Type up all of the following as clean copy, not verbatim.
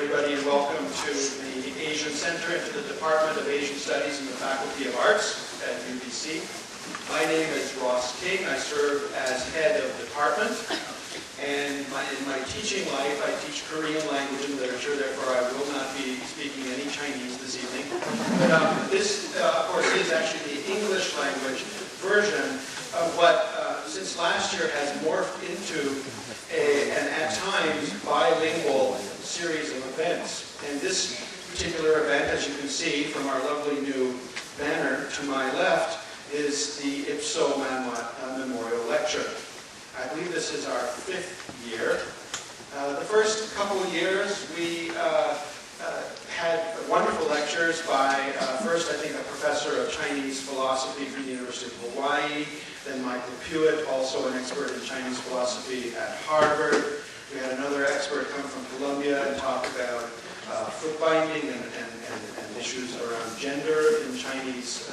everybody, and welcome to the Asian Center and to the Department of Asian Studies in the Faculty of Arts at UBC. My name is Ross King. I serve as head of department, and in my teaching life, I teach Korean language and literature, therefore I will not be speaking any Chinese this evening. But this, of course, is actually the English language version of what, since last year, has morphed into an at times bilingual series of events. And this particular event, as you can see from our lovely new banner to my left, is the Ipso Manwat Memorial Lecture. I believe this is our 5th year. The first couple of years we had wonderful lectures by, first I think a professor of Chinese philosophy from the University of Hawaii, then Michael Pewitt, also an expert in Chinese philosophy at Harvard. We had another expert come from Columbia and talk about foot binding and issues around gender in Chinese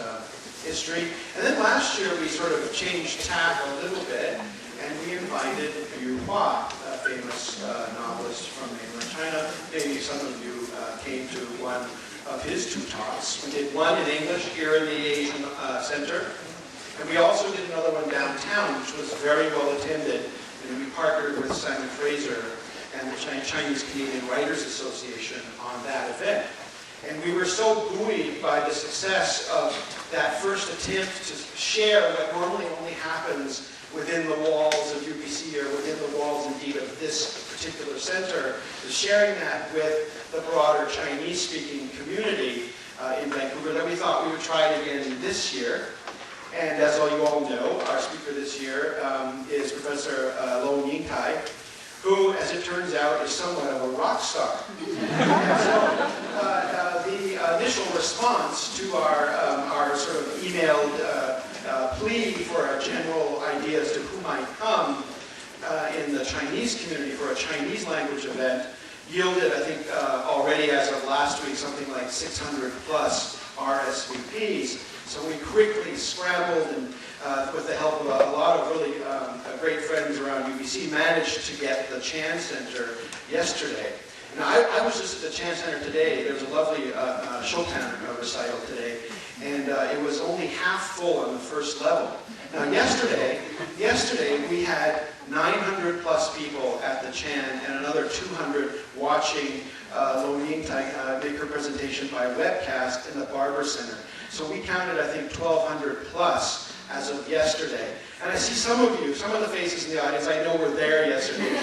history. And then last year we sort of changed tack a little bit, and we invited Yu Hua, a famous novelist from mainland China. Maybe some of you came to one of his 2 talks. We did one in English here in the Asian Center, and we also did another one downtown, which was very well attended. And we partnered with Simon Fraser and the Chinese Canadian Writers Association on that event. And we were so buoyed by the success of that first attempt to share what normally only happens within the walls of UBC or within the walls, indeed, of this particular center, is sharing that with the broader Chinese-speaking community in Vancouver, that we thought we would try it again this year. And as all you all know, our speaker this year is Professor Ying-tai, who, as it turns out, is somewhat of a rock star. And so the initial response to our sort of emailed plea for a general idea as to who might come in the Chinese community for a Chinese language event yielded, I think, already as of last week, something like 600 plus RSVPs. So we quickly scrambled and, with the help of a lot of really great friends around UBC, managed to get the Chan Center yesterday. Now, I was just at the Chan Center today. There was a lovely Chopin recital today, and it was only half full on the first level. Now, yesterday we had 900 plus people at the Chan and another 200 watching Yingtai make her presentation by webcast in the Barber Center. So we counted, I think, 1,200 plus as of yesterday. And I see some of you, some of the faces in the audience, I know were there yesterday.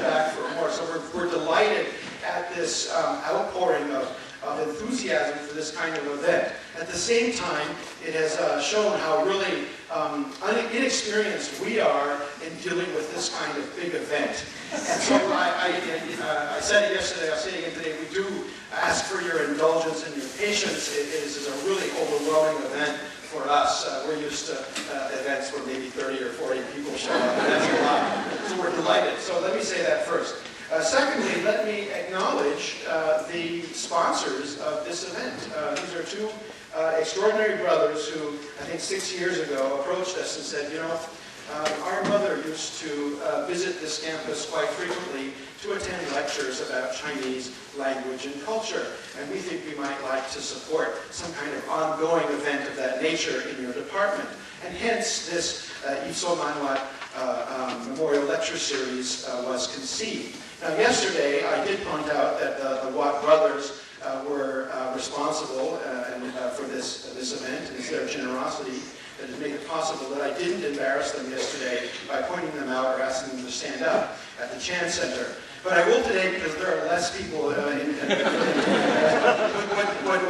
Back for more. So we're delighted at this outpouring of enthusiasm for this kind of event. At the same time, it has shown how really inexperienced we are in dealing with this kind of big event. And so I said it yesterday, I'll say it again today, we do ask for your indulgence and your patience. It is a really overwhelming event for us. We're used to events where maybe 30 or 40 people show up, and that's a lot. So we're delighted. So let me say that first. Secondly, let me acknowledge the sponsors of this event. These are 2 extraordinary brothers who, I think 6 years ago, approached us and said, you know, our mother used to visit this campus quite frequently to attend lectures about Chinese language and culture, and we think we might like to support some kind of ongoing event of that nature in your department. And hence, this Ipso Manwat Memorial Lecture Series was conceived. Now, yesterday, I did point out that the Watt brothers were responsible for this event, and it's their generosity that has made it possible that I didn't embarrass them yesterday by pointing them out or asking them to stand up at the Chan Center. But I will today because there are less people would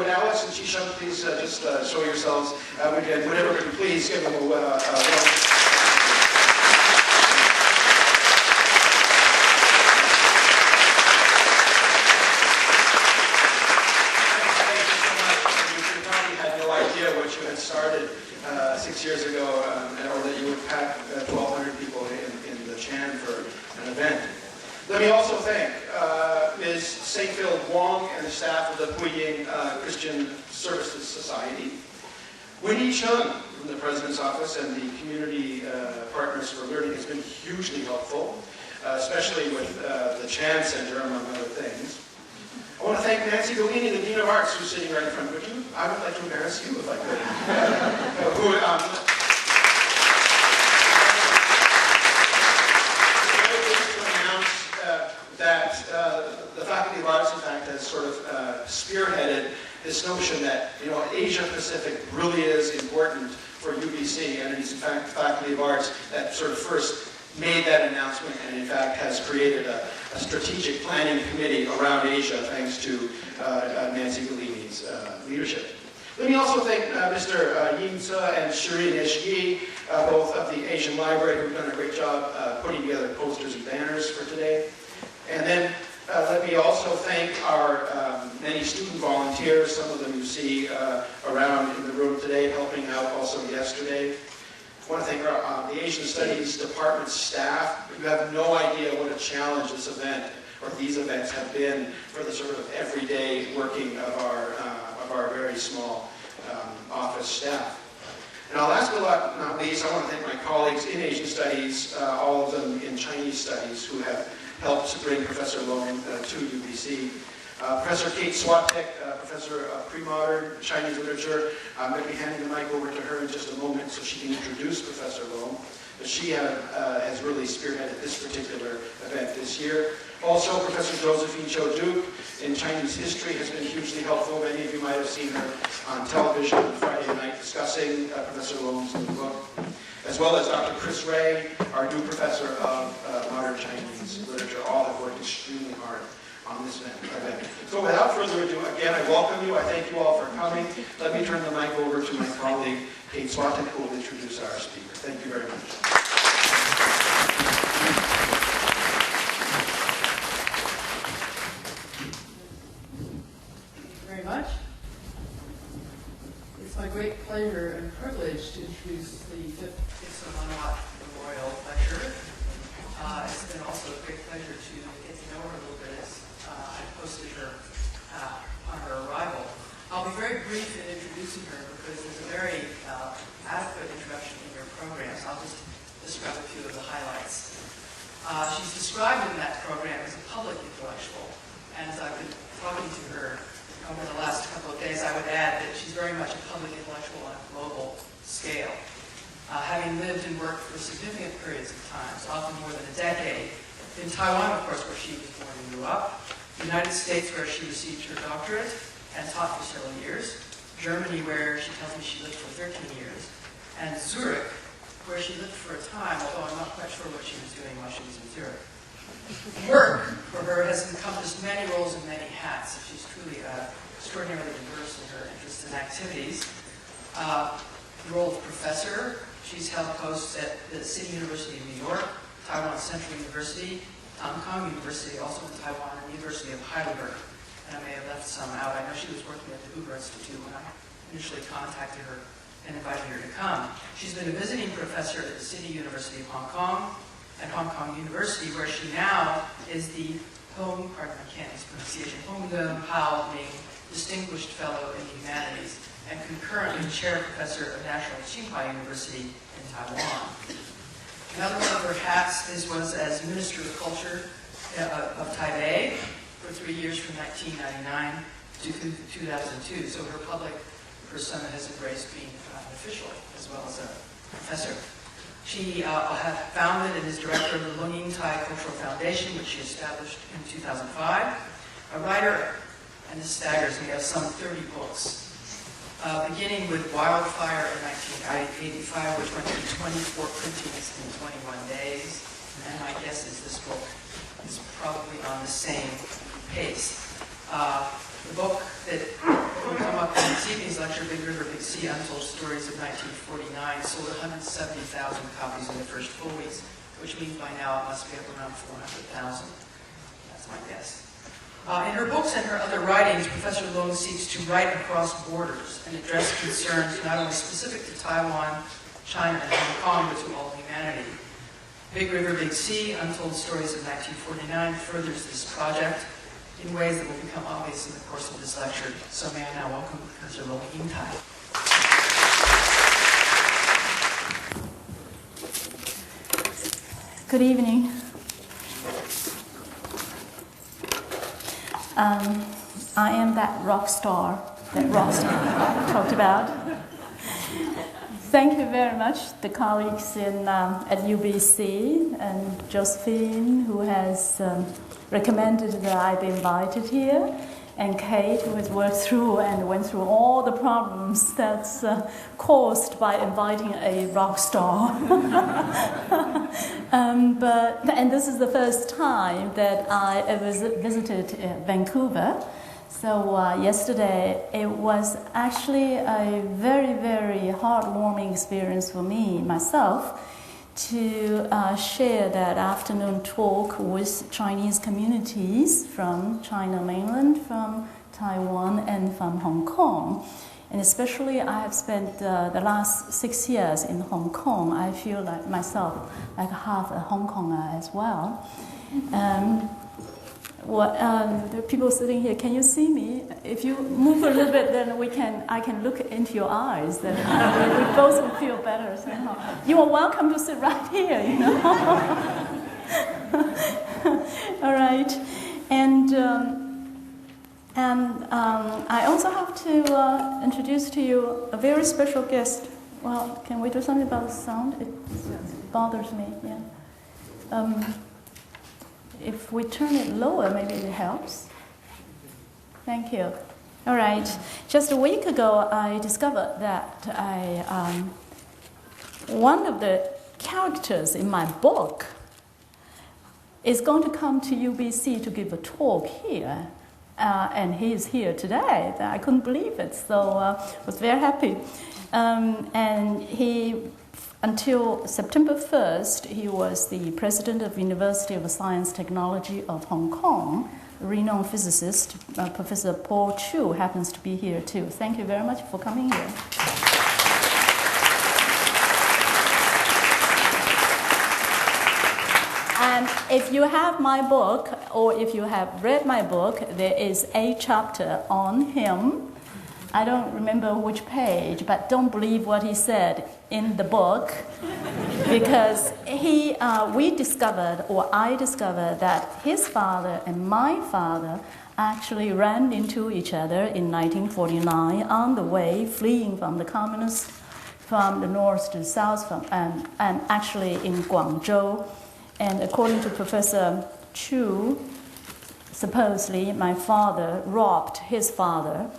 Alex and Chishan please just show yourselves? Whatever we can, please give them a welcome. Started 6 years ago, or that you would pack 1,200 people in the Chan for an event. Let me also thank Ms. Saintfield Wong and the staff of the Puying Christian Services Society, Winnie Chun from the President's Office and the Community Partners for Learning has been hugely helpful, especially with the Chan Center, among other things. I want to thank Nancy Bellini, the Dean of Arts, who's sitting right in front. Would you? I would like to embarrass you if I could. That the Faculty of Arts, in fact, has sort of spearheaded this notion that, you know, Asia Pacific really is important for UBC, and it's in fact the Faculty of Arts that sort of first made that announcement and in fact has created a strategic planning committee around Asia thanks to Nancy Bellini's leadership. Let me also thank Mr. Ying-tai and Shirin Yi, both of the Asian Library, who've done a great job putting together posters and banners for today. And then let me also thank our many student volunteers, some of them you see around in the room today, helping out also yesterday. I want to thank the Asian Studies Department staff. You have no idea what a challenge this event or these events have been for the sort of everyday working of our very small office staff. And last but not least, I want to thank my colleagues in Asian Studies, all of them in Chinese Studies, who have helped to bring Professor Long to UBC. Professor Kate Swatek, Professor of Pre-Modern Chinese Literature. I'm going to be handing the mic over to her in just a moment so she can introduce Professor Long. But she has really spearheaded this particular event this year. Also, Professor Josephine Cho Duke in Chinese history has been hugely helpful. Many of you might have seen her on television on Friday night discussing Professor Long's new book. As well as Dr. Chris Ray, our new professor of modern Chinese literature. All have worked extremely hard on this event. So without further ado, again, I welcome you. I thank you all for coming. Let me turn the mic over to my colleague, Kate Swatek, who will introduce our speaker. Thank you very much. Thank you very much. It's my great pleasure and privilege to introduce the 5th Ixomanawat Memorial Lecture. It's been also a great pleasure to get to know her a little bit as I posted her on her arrival. I'll be very brief in introducing her because there's a very adequate introduction in your program, so I'll just describe a few of the highlights. She's described in that program as a public intellectual, and as I've been talking to her over the last couple of days, I would add that she's very much a public intellectual on a global scale. Having lived and worked for significant periods of time, so often more than a decade, in Taiwan, of course, where she was born and grew up, the United States, where she received her doctorate and taught for several years, Germany, where she tells me she lived for 13 years, and Zurich, where she lived for a time, although I'm not quite sure what she was doing while she was in Zurich. Work for her has encompassed many roles and many hats. She's truly extraordinarily diverse in her interests and activities. The role of professor, she's held posts at the City University of New York, Taiwan Central University, Hong Kong University, also in Taiwan, and the University of Heidelberg. And I may have left some out. I know she was working at the Hoover Institute when I initially contacted her and invited her to come. She's been a visiting professor at the City University of Hong Kong and Hong Kong University, where she now is the Hong Hao Ming Distinguished Fellow in the Humanities and concurrently chair professor of National Tsinghua University in Taiwan. Another one of her hats was as Minister of Culture of Taipei for 3 years from 1999 to 2002. So her public persona has embraced being an official as well as a professor. She founded and is director of the Yingtai Cultural Foundation, which she established in 2005. A writer, and this staggers me, of some 30 books, beginning with Wildfire in 1985, which went through 24 printings in 21 days. And my guess is this book is probably on the same pace. The book that will come up in this evening's lecture, Big River, Big Sea, Untold Stories of 1949, sold 170,000 copies in the first 4 weeks, which means by now it must be up around 400,000. That's my guess. In her books and her other writings, Professor Long seeks to write across borders and address concerns not only specific to Taiwan, China, and Hong Kong, but to all humanity. Big River, Big Sea, Untold Stories of 1949 furthers this project in ways that will become obvious in the course of this lecture. So may I now welcome Professor Yingtai. Good evening. I am that rock star that Ross talked about. Thank you very much, the colleagues at UBC and Josephine, who has recommended that I be invited here, and Kate, who has worked through and went through all the problems that's caused by inviting a rock star. And this is the first time that I ever visited Vancouver. So yesterday, it was actually a very, very heartwarming experience for me, myself, to share that afternoon talk with Chinese communities from China mainland, from Taiwan, and from Hong Kong. And especially, I have spent the last 6 years in Hong Kong. I feel like myself like half a Hong Konger as well. There are people sitting here. Can you see me? If you move a little bit, then I can look into your eyes. Then we both will feel better somehow. You are welcome to sit right here. You know. All right, and I also have to introduce to you a very special guest. Well, can we do something about the sound? It bothers me. Yeah. If we turn it lower, maybe it helps. Thank you. All right. Just a week ago, I discovered that one of the characters in my book is going to come to UBC to give a talk here. And he is here today. I couldn't believe it, so I was very happy. And he... Until September 1st, he was the president of University of Science Technology of Hong Kong. A renowned physicist, Professor Paul Chun, happens to be here too. Thank you very much for coming here. And if you have my book, or if you have read my book, there is a chapter on him. I don't remember which page, but don't believe what he said in the book, because I discovered that his father and my father actually ran into each other in 1949 on the way fleeing from the communists from the north to the south, and actually in Guangzhou. And according to Professor Chu, supposedly, my father robbed his father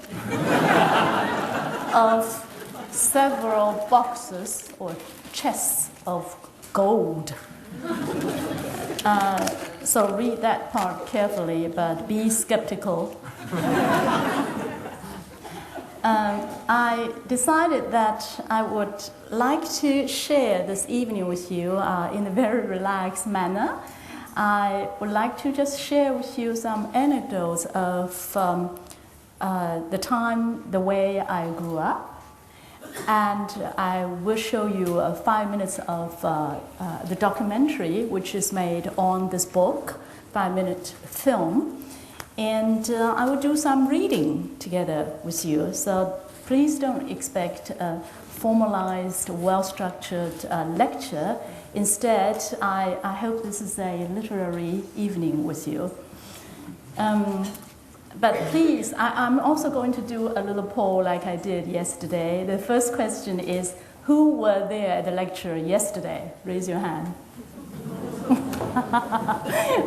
of several boxes or chests of gold. So read that part carefully, but be skeptical. I decided that I would like to share this evening with you in a very relaxed manner. I would like to just share with you some anecdotes of the time, the way I grew up. And I will show you 5 minutes of the documentary, which is made on this book, 5-minute film. And I will do some reading together with you. So please don't expect a formalized, well-structured lecture. Instead, I hope this is a literary evening with you. But please, I'm also going to do a little poll like I did yesterday. The first question is, who were there at the lecture yesterday? Raise your hand.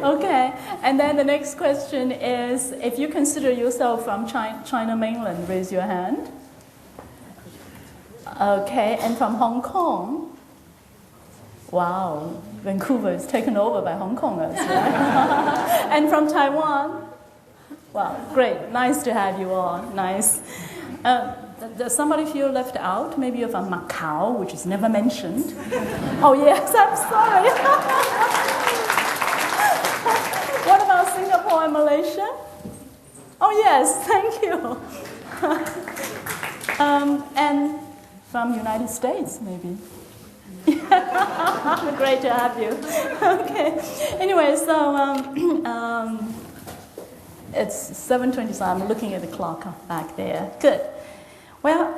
Okay, and then the next question is, if you consider yourself from China mainland, raise your hand. Okay, and from Hong Kong? Wow, Vancouver is taken over by Hong Kongers, right? And from Taiwan? Wow, great, nice to have you all, nice. Does somebody feel left out? Maybe you're from Macau, which is never mentioned. Oh yes, I'm sorry. What about Singapore and Malaysia? Oh yes, thank you. And from United States, maybe. Great to have you. Okay. Anyway, so it's 7:20, so I'm looking at the clock back there. Good. Well,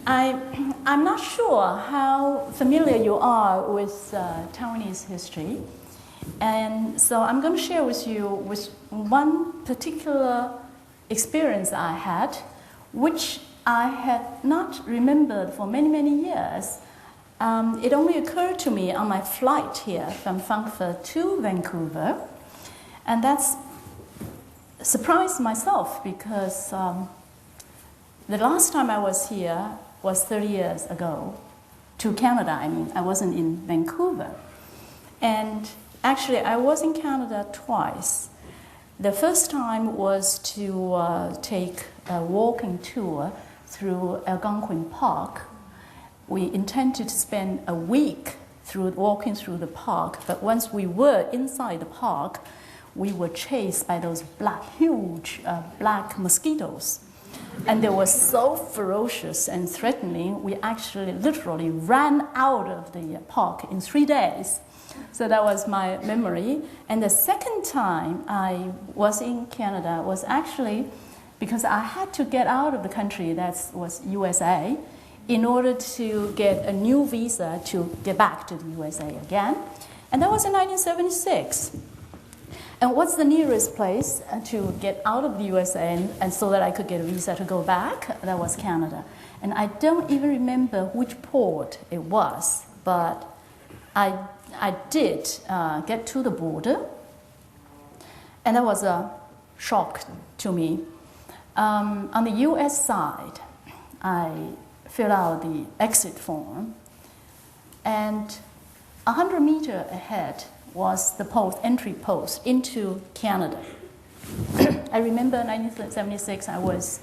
I'm not sure how familiar you are with Taiwanese history, and so I'm going to share with you with one particular experience I had, which I had not remembered for many, many years. It only occurred to me on my flight here from Frankfurt to Vancouver, and that's surprised myself because the last time I was here was 30 years ago, to Canada, I mean. I wasn't in Vancouver. And actually, I was in Canada twice. The first time was to take a walking tour through Algonquin Park. We intended to spend a week walking through the park, but once we were inside the park, we were chased by those huge black mosquitoes. And they were so ferocious and threatening, we actually literally ran out of the park in 3 days. So that was my memory. And the second time I was in Canada was actually because I had to get out of the country, that was USA, in order to get a new visa to get back to the USA again. And that was in 1976. And what's the nearest place to get out of the USA and so that I could get a visa to go back? That was Canada. And I don't even remember which port it was, but I did get to the border, and that was a shock to me. On the US side, I filled out the exit form, and 100 meters ahead was the entry post into Canada. I remember in 1976, I was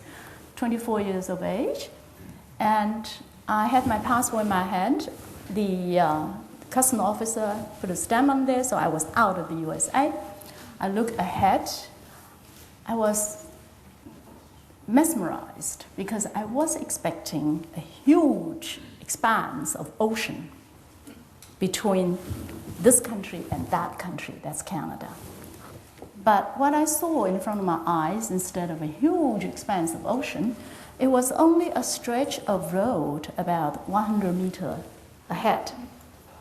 24 years of age, and I had my passport in my hand. The custom officer put a stamp on there, so I was out of the USA. I looked ahead. I was mesmerized because I was expecting a huge expanse of ocean between this country and that country, that's Canada. But what I saw in front of my eyes, instead of a huge expanse of ocean, it was only a stretch of road about 100 meters ahead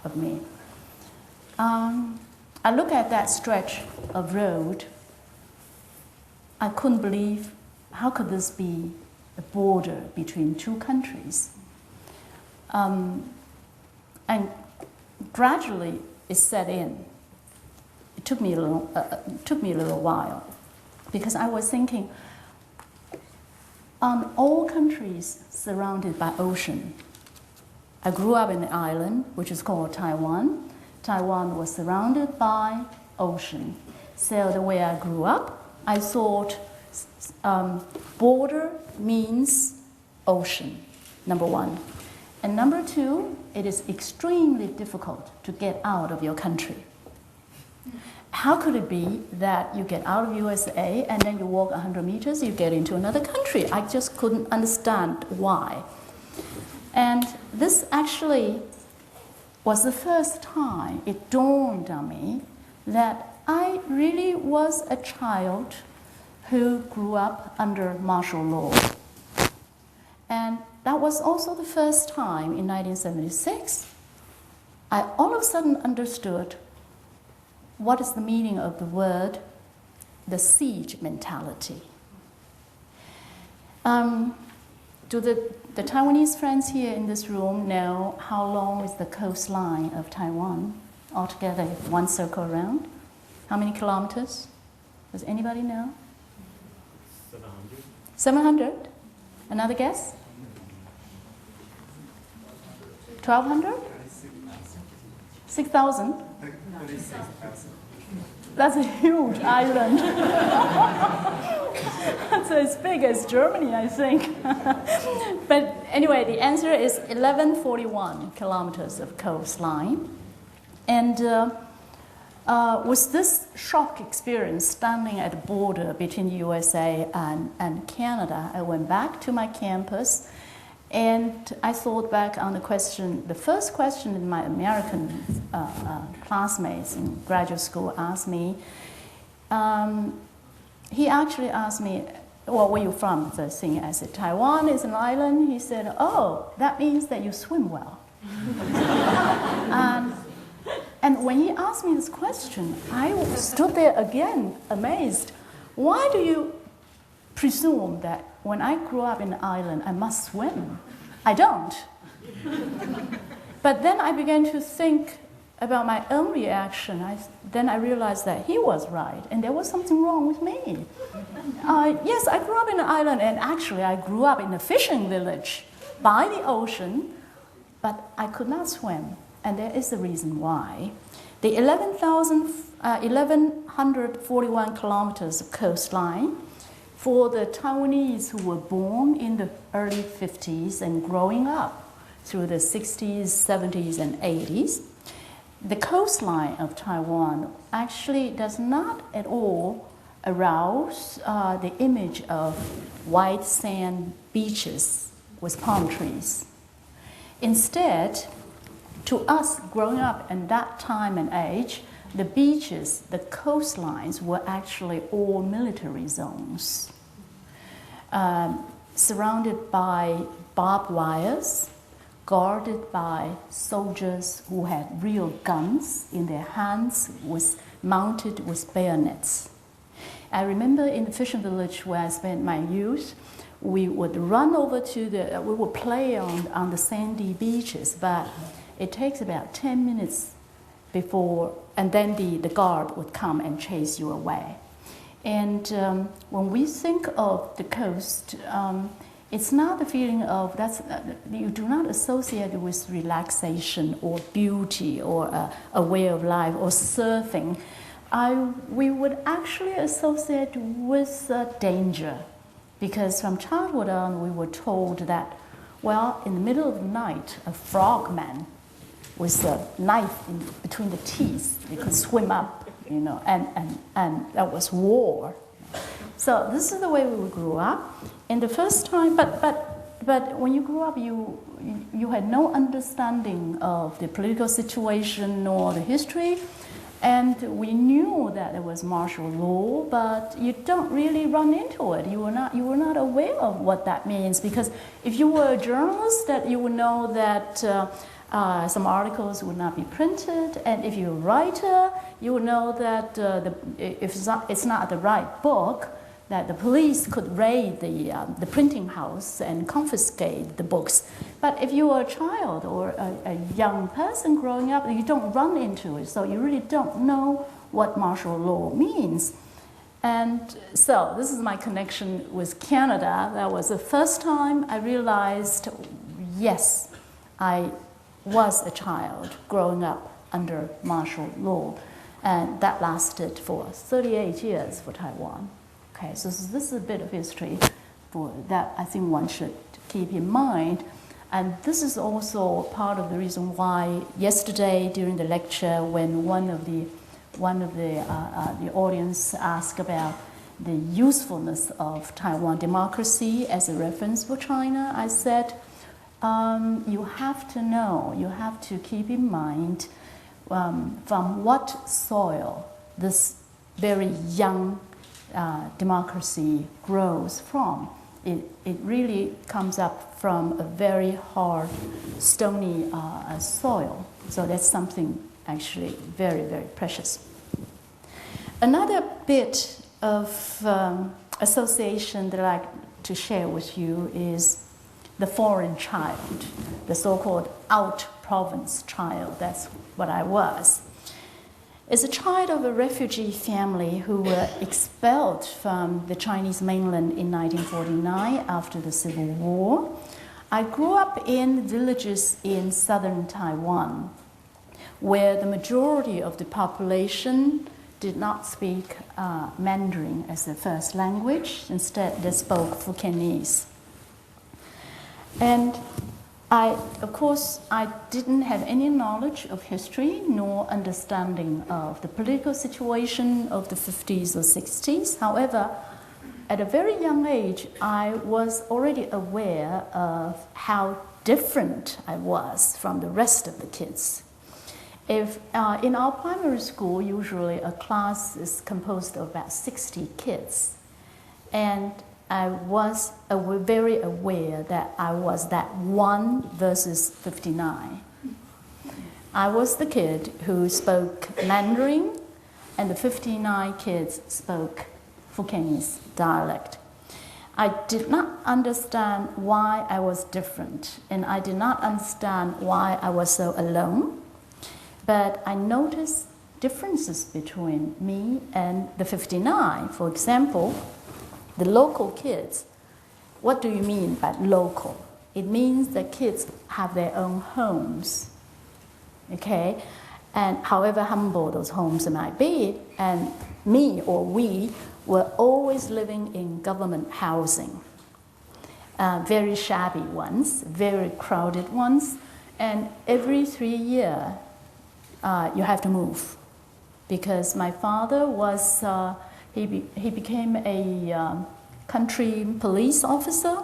of me. I looked at that stretch of road. I couldn't believe, how could this be a border between two countries? And gradually it set in. It took me a little while, because I was thinking, all countries surrounded by ocean. I grew up in an island, which is called Taiwan. Taiwan was surrounded by ocean. So the way I grew up, I thought border means ocean, number one. And number two, it is extremely difficult to get out of your country. How could it be that you get out of USA and then you walk 100 meters, you get into another country? I just couldn't understand why. And this actually was the first time it dawned on me that I really was a child who grew up under martial law. And that was also the first time in 1976 I all of a sudden understood what is the meaning of the word, the siege mentality. Do the Taiwanese friends here in this room know how long is the coastline of Taiwan altogether, one circle around? How many kilometers? Does anybody know? 700. 700? Another guess? 1,200? 6,000? 36,000. That's a huge island. That's as big as Germany, I think. But anyway, the answer is 1141 kilometers of coastline. And with this shock experience standing at the border between the USA and Canada, I went back to my campus and I thought back on the first question that my American classmates in graduate school asked me. He actually asked me, well, where are you from? The first thing I said, Taiwan is an island. He said, oh, that means that you swim well. And when he asked me this question, I stood there again, amazed. Why do you presume that when I grew up in an island, I must swim. I don't. But then I began to think about my own reaction. Then I realized that he was right, and there was something wrong with me. Yes, I grew up in an island, and actually I grew up in a fishing village by the ocean, but I could not swim, and there is a reason why. The 1,141 kilometers of coastline for the Taiwanese who were born in the early 50s and growing up through the 60s, 70s, and 80s, the coastline of Taiwan actually does not at all arouse the image of white sand beaches with palm trees. Instead, to us growing up in that time and age, the beaches, the coastlines were actually all military zones, surrounded by barbed wires, guarded by soldiers who had real guns in their hands, mounted with bayonets. I remember in the fishing village where I spent my youth, we would run over we would play on the sandy beaches, but it takes about 10 minutes before, and then the guard would come and chase you away. And when we think of the coast, it's not the feeling of you do not associate it with relaxation or beauty or a way of life or surfing. We would actually associate with danger, because from childhood on we were told that, well, in the middle of the night, a frogman with a knife between the teeth, you could swim up, and that was war. So this is the way we grew up. And the first time, but when you grew up, you had no understanding of the political situation nor the history, and we knew that there was martial law, but you don't really run into it. You were not aware of what that means, because if you were a journalist, that you would know that some articles would not be printed, and if you're a writer, you would know that if it's not the right book, that the police could raid the printing house and confiscate the books. But if you are a child or a young person growing up, you don't run into it, so you really don't know what martial law means. And so this is my connection with Canada. That was the first time I realized, yes, I was a child growing up under martial law, and that lasted for 38 years for Taiwan. Okay, so this is a bit of history for that I think one should keep in mind. And this is also part of the reason why yesterday during the lecture, when one of the audience asked about the usefulness of Taiwan democracy as a reference for China, I said, you have to know, you have to keep in mind from what soil this very young democracy grows from. It really comes up from a very hard, stony soil. So that's something actually very, very precious. Another bit of association that I'd like to share with you is the foreign child, the so-called out-province child. That's what I was. As a child of a refugee family who were expelled from the Chinese mainland in 1949 after the Civil War, I grew up in villages in southern Taiwan, where the majority of the population did not speak Mandarin as their first language. Instead, they spoke Fukienese. And of course, I didn't have any knowledge of history nor understanding of the political situation of the 50s or 60s. However, at a very young age, I was already aware of how different I was from the rest of the kids. If in our primary school, usually a class is composed of about 60 kids, and I was very aware that I was that 1 versus 59. I was the kid who spoke Mandarin, and the 59 kids spoke Fukienese dialect. I did not understand why I was different, and I did not understand why I was so alone. But I noticed differences between me and the 59. For example, the local kids. What do you mean by local? It means that kids have their own homes, okay? And however humble those homes might be, and me or we were always living in government housing. Very shabby ones, very crowded ones, and every 3 years you have to move. Because my father was, he became a country police officer,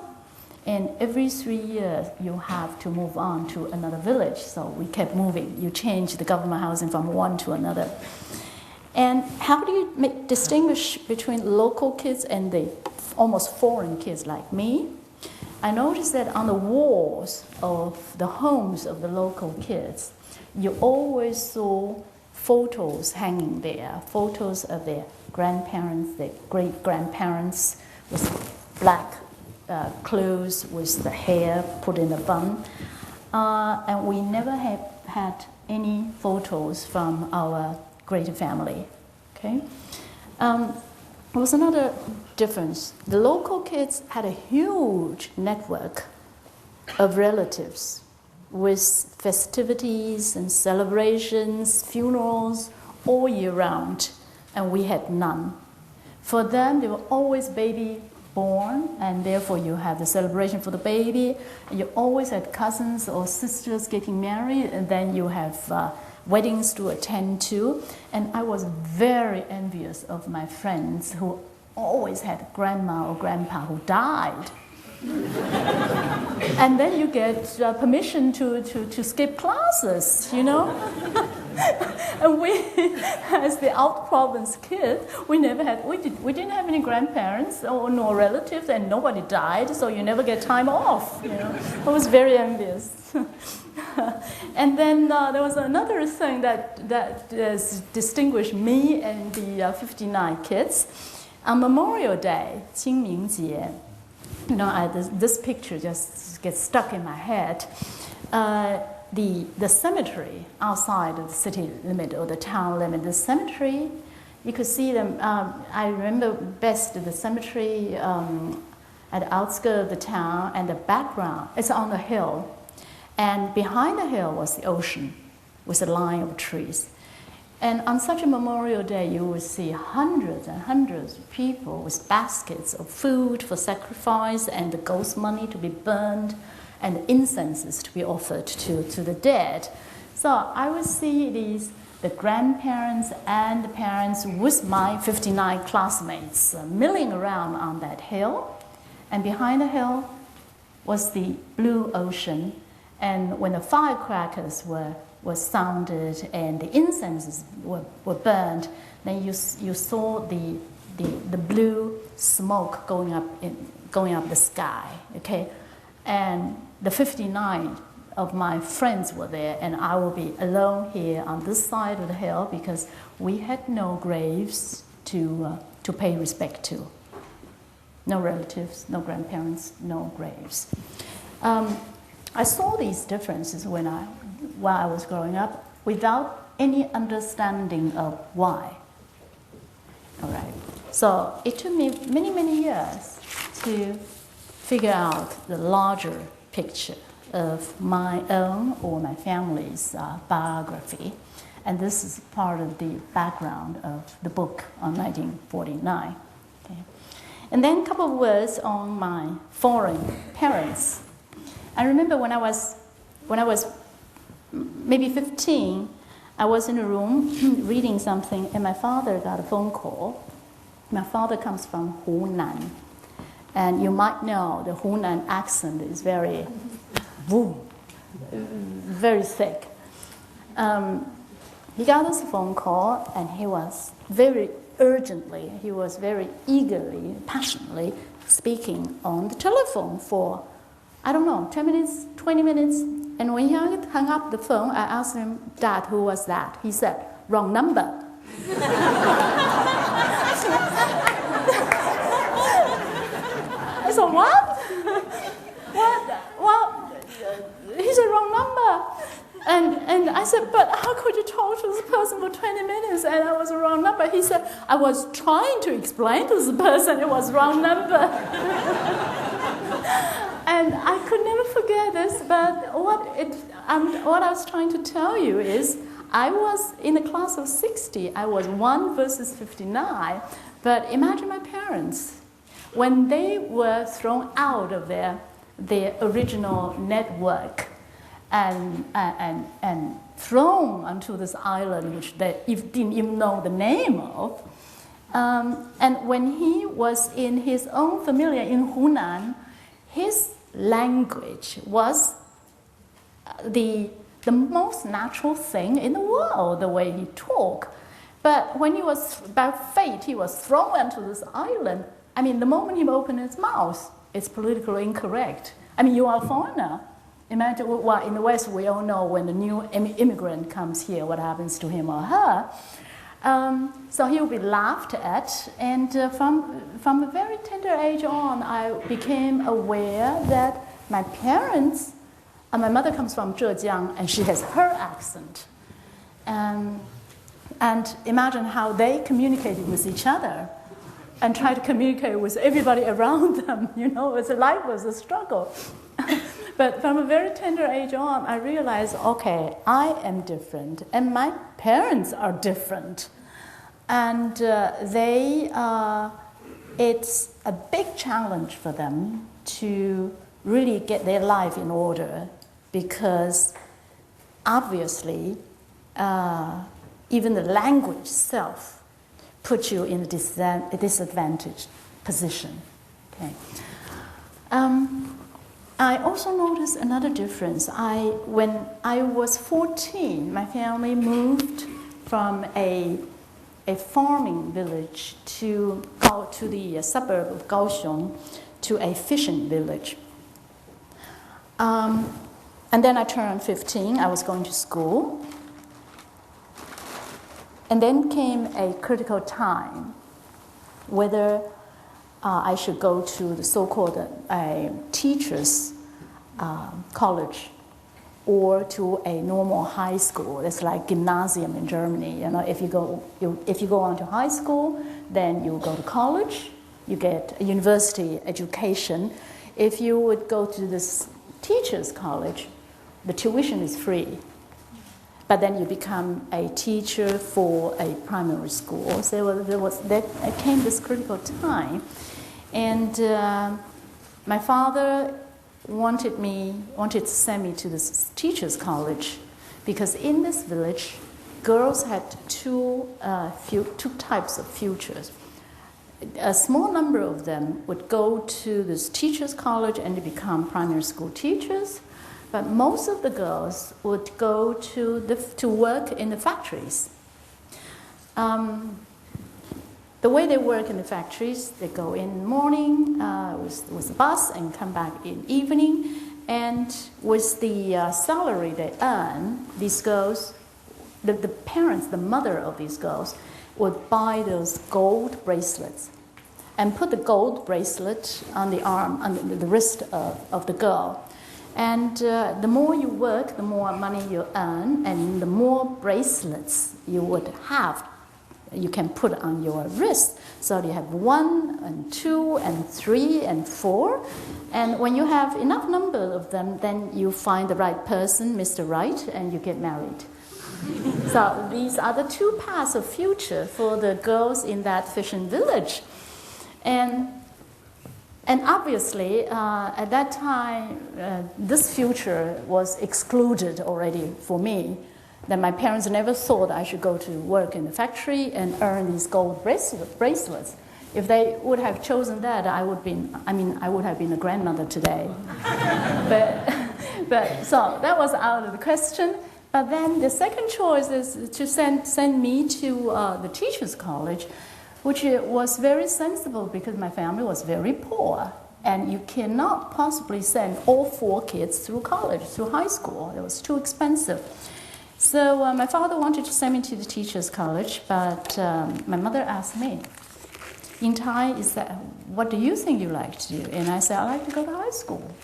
and every 3 years you have to move on to another village. So we kept moving. You change the government housing from one to another. And how do you distinguish between local kids and the almost foreign kids like me? I noticed that on the walls of the homes of the local kids, you always saw photos hanging there, photos of their grandparents, their great-grandparents with black clothes, with the hair put in a bun. And we never had any photos from our greater family, okay? There was another difference. The local kids had a huge network of relatives with festivities and celebrations, funerals, all year round, and we had none. For them, there were always baby born, and therefore you have the celebration for the baby. You always had cousins or sisters getting married, and then you have weddings to attend to. And I was very envious of my friends who always had grandma or grandpa who died. And then you get permission to skip classes, you know? And we, as the out province kid, we didn't have any grandparents or no relatives, and nobody died, so you never get time off, you know? I was very envious. And then there was another thing that distinguished me and the 59 kids. On Memorial Day, 清明节, you know, this picture just gets stuck in my head. The cemetery outside of the city limit or the town limit, the cemetery, you could see them. I remember best the cemetery at the outskirts of the town, and the background, it's on the hill. And behind the hill was the ocean with a line of trees. And on such a Memorial Day, you would see hundreds and hundreds of people with baskets of food for sacrifice, and the ghost money to be burned, and incenses to be offered to the dead. So I would see the grandparents and the parents with my 59 classmates milling around on that hill. And behind the hill was the blue ocean. And when the firecrackers were sounded and the incenses were burned, then you saw the blue smoke going up the sky. Okay, and the 59 of my friends were there, and I will be alone here on this side of the hill because we had no graves to pay respect to. No relatives, no grandparents, no graves. I saw these differences while I was growing up without any understanding of why. All right. So it took me many, many years to figure out the larger picture of my own or my family's biography. And this is part of the background of the book on 1949. Okay. And then a couple of words on my foreign parents. I remember when I was maybe 15, I was in a room reading something, and my father got a phone call. My father comes from Hunan, and you might know the Hunan accent is very, very thick. He got this phone call, and he was very urgently, he was very eagerly, passionately speaking on the telephone for, I don't know, 10 minutes, 20 minutes. And when he hung up the phone, I asked him, Dad, who was that? He said, wrong number. said, what? What? Well, he's a wrong number. And I said, but how could you talk to this person for 20 minutes and I was a wrong number? He said, I was trying to explain to this person it was wrong number. And I could never forget this, but what I was trying to tell you is, I was in a class of 60. I was 1 versus 59. But imagine my parents. When they were thrown out of their original network and thrown onto this island, which they didn't even know the name of, and when he was in his own familiar in Hunan, his language was the most natural thing in the world, the way he talked. But when he was, by fate, he was thrown onto this island, I mean, the moment he opened his mouth, it's politically incorrect. I mean, you are a foreigner. Imagine, well, in the West, we all know when the new immigrant comes here, what happens to him or her. So he will be laughed at, and from a very tender age on, I became aware that my parents, my mother comes from Zhejiang, and she has her accent. And imagine how they communicated with each other and try to communicate with everybody around them. You know, life was a struggle. But from a very tender age on, I realized, okay, I am different, and my parents are different. And it's a big challenge for them to really get their life in order, because obviously, even the language itself puts you in a disadvantaged position. Okay. I also noticed another difference. When I was 14, my family moved from a farming village to the suburb of Kaohsiung to a fishing village. And then I turned 15. I was going to school. And then came a critical time, whether I should go to the so-called teachers' college or to a normal high school. It's like gymnasium in Germany. You know, if you go on to high school, then you go to college, you get a university education. If you would go to this teachers' college, the tuition is free. But then you become a teacher for a primary school. So there came this critical time. And my father wanted to send me to this teacher's college, because in this village, girls had two types of futures. A small number of them would go to this teacher's college and become primary school teachers, but most of the girls would go to work in the factories. The way they work in the factories, they go in the morning with the bus and come back in evening. And with the salary they earn, these girls, the parents, the mother of these girls, would buy those gold bracelets and put the gold bracelet on the arm, on the wrist of the girl. And the more you work, the more money you earn, and the more bracelets you would have, you can put on your wrist. So you have 1 and 2 and 3 and 4. And when you have enough number of them, then you find the right person, Mr. Right, and you get married. So these are the two paths of future for the girls in that fishing village. And obviously, at that time, this future was excluded already for me. That my parents never thought I should go to work in the factory and earn these gold bracelets. If they would have chosen that, I would have been a grandmother today. but so that was out of the question. But then the second choice is to send me to the teachers' college, which was very sensible because my family was very poor. And you cannot possibly send all 4 kids through college, through high school. It was too expensive. So my father wanted to send me to the teachers' college, but my mother asked me, Ying-tai, what do you think you like to do? And I said, I like to go to high school.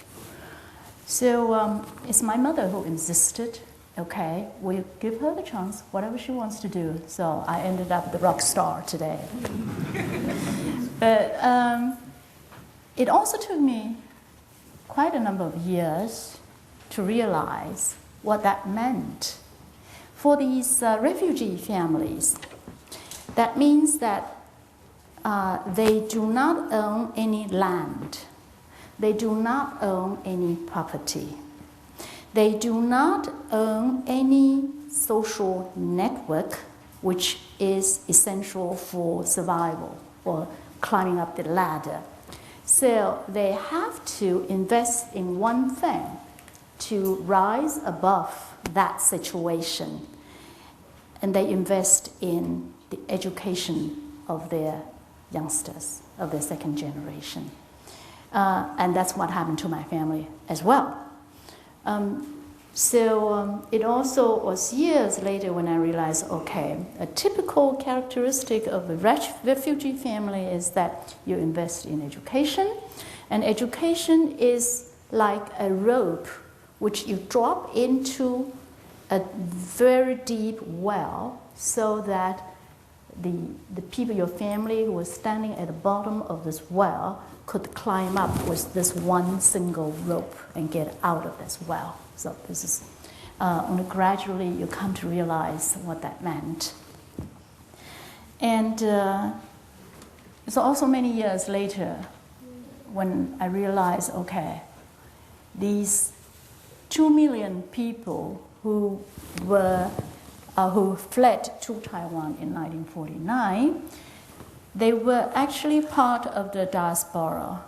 So it's my mother who insisted, okay, we'll give her the chance, whatever she wants to do. So I ended up the rock star today. But it also took me quite a number of years to realize what that meant. For these refugee families, that means that they do not own any land. They do not own any property. They do not own any social network, which is essential for survival or climbing up the ladder. So they have to invest in one thing to rise above that situation. And they invest in the education of their youngsters, of their second generation. And that's what happened to my family as well. It also was years later when I realized, okay, a typical characteristic of a refugee family is that you invest in education. And education is like a rope which you drop into a very deep well so that the people, your family who was standing at the bottom of this well could climb up with this one single rope and get out of this well. So this is only gradually you come to realize what that meant. And so also many years later when I realized, okay, these 2 million people who fled to Taiwan in 1949, they were actually part of the diaspora.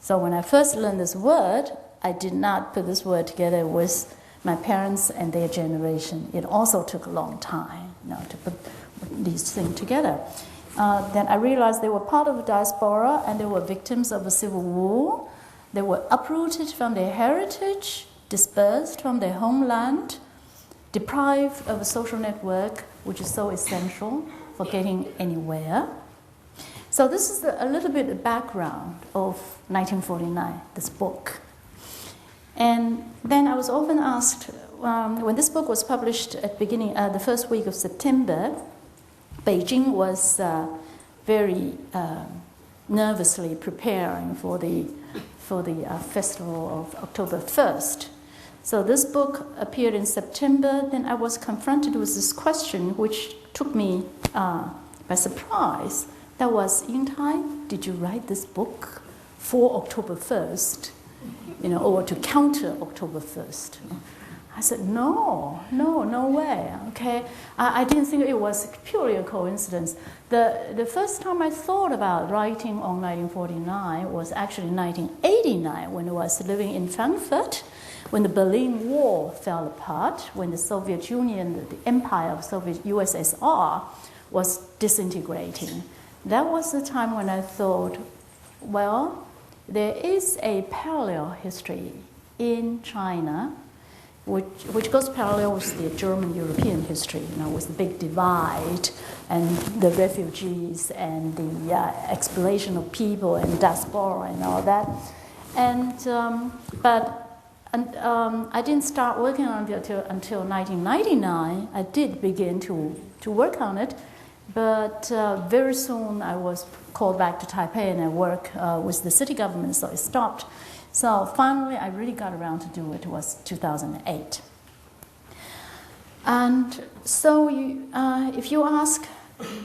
So when I first learned this word, I did not put this word together with my parents and their generation. It also took a long time, to put these things together. Then I realized they were part of the diaspora and they were victims of the Civil War. They were uprooted from their heritage, dispersed from their homeland, deprived of a social network, which is so essential for getting anywhere. So this is a little bit of background of 1949, this book. And then I was often asked, when this book was published at the first week of September, Beijing was very nervously preparing for the festival of October 1st. So this book appeared in September. Then I was confronted with this question, which took me by surprise. That was, Ying-tai, did you write this book for October 1st, or to counter October 1st? I said, no way, okay? I didn't think it was purely a coincidence. The first time I thought about writing on 1949 was actually 1989 when I was living in Frankfurt, when the Berlin Wall fell apart, when the Soviet Union, the empire of Soviet USSR was disintegrating. That was the time when I thought, well, there is a parallel history in China which goes parallel with the German-European history, with the big divide and the refugees and the exploration of people and diaspora and all that. But I didn't start working on it until 1999. I did begin to work on it, but very soon I was called back to Taipei and I worked with the city government, so it stopped. So finally, I really got around to do it. It was 2008. And so if you ask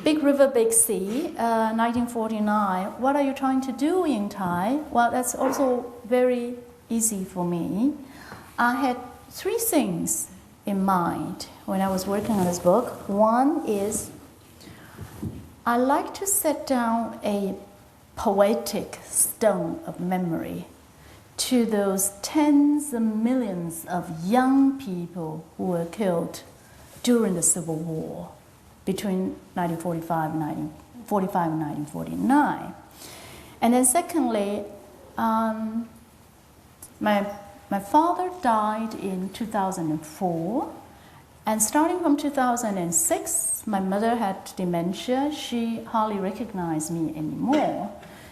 Big River, Big Sea, 1949, what are you trying to do, Ying-tai? Well, that's also very easy for me. I had 3 things in mind when I was working on this book. One is I like to set down a poetic stone of memory to those tens of millions of young people who were killed during the Civil War between 1945 and 1949. And then secondly, my father died in 2004, and starting from 2006, my mother had dementia. She hardly recognized me anymore.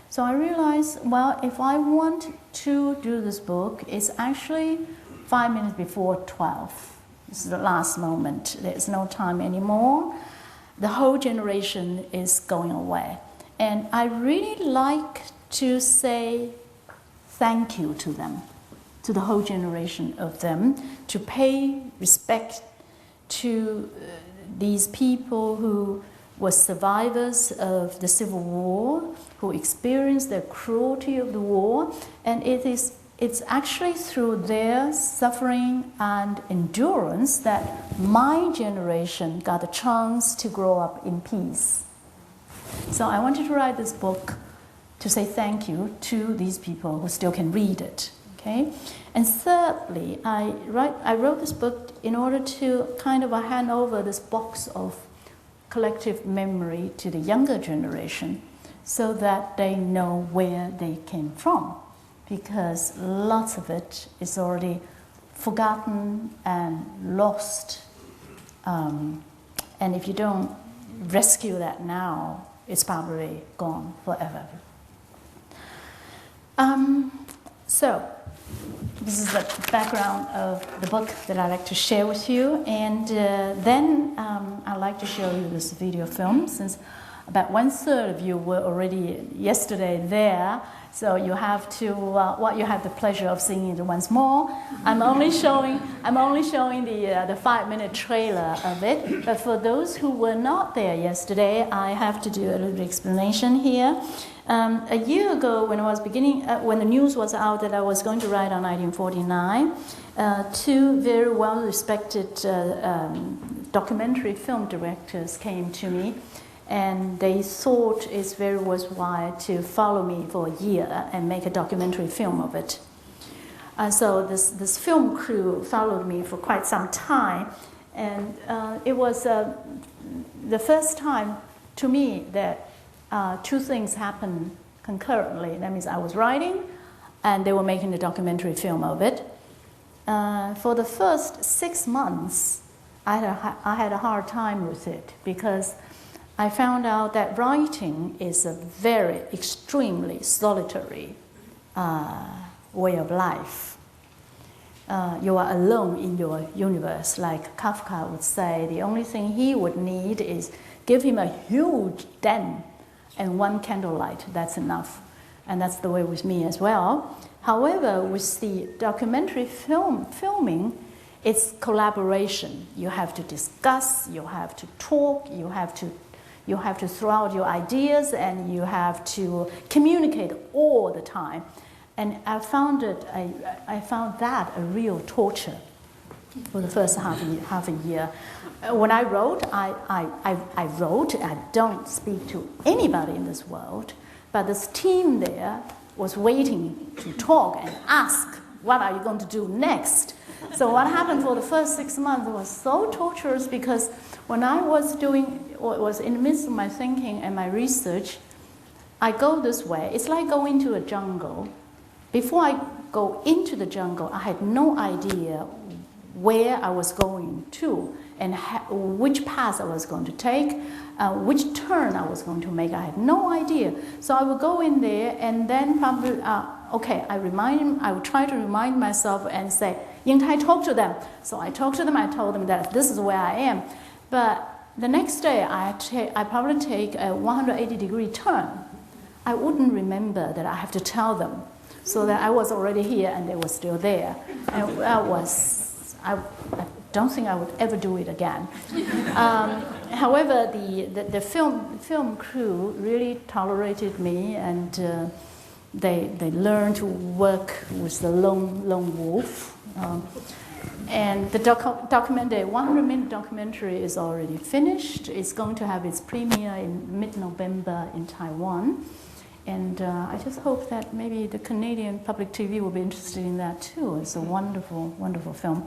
So I realized, well, if I want to do this book, it's actually 5 minutes before 12. This is the last moment. There's no time anymore. The whole generation is going away. And I really like to say thank you to them, to the whole generation of them, to pay respect to these people who were survivors of the Civil War, who experienced the cruelty of the war, and it's actually through their suffering and endurance that my generation got a chance to grow up in peace. So I wanted to write this book to say thank you to these people who still can read it. Okay? And thirdly, I wrote this book in order to kind of hand over this box of collective memory to the younger generation so that they know where they came from, because lots of it is already forgotten and lost. And if you don't rescue that now, it's probably gone forever. So this is the background of the book that I'd like to share with you. And then I'd like to show you this video film, since about 1/3 of you were already yesterday there. So you have to, you have the pleasure of seeing it once more. I'm only showing the 5-minute trailer of it. But for those who were not there yesterday, I have to do a little explanation here. A year ago, when I was when the news was out that I was going to write on 1949, two very well-respected documentary film directors came to me. And they thought it's very worthwhile to follow me for a year and make a documentary film of it. So this film crew followed me for quite some time. And it was the first time to me that two things happened concurrently. That means I was writing and they were making a documentary film of it. For the first 6 months, I had a hard time with it, because I found out that writing is a very extremely solitary way of life. You are alone in your universe. Like Kafka would say, the only thing he would need is give him a huge den and one candlelight. That's enough. And that's the way with me as well. However, with the documentary filming, it's collaboration. You have to discuss, you have to talk, you have to throw out your ideas, and you have to communicate all the time. And I found that a real torture for the first half a year. When I wrote, I wrote. I don't speak to anybody in this world, but this team there was waiting to talk and ask, what are you going to do next? So what happened for the first 6 months was so torturous, because when I was in the midst of my thinking and my research, I go this way. It's like going to a jungle. Before I go into the jungle, I had no idea where I was going to and which path I was going to take, which turn I was going to make. I had no idea. So I would go in there and then probably, I would try to remind myself and say, Ying-tai, talk to them. So I talked to them, I told them that this is where I am. But the next day, I probably take a 180-degree turn. I wouldn't remember that I have to tell them, so that I was already here and they were still there. And I don't think I would ever do it again. However, the film crew really tolerated me, and they learned to work with the lone wolf. And the 100-minute documentary is already finished. It's going to have its premiere in mid-November in Taiwan. And I just hope that maybe the Canadian public TV will be interested in that too. It's a wonderful, wonderful film.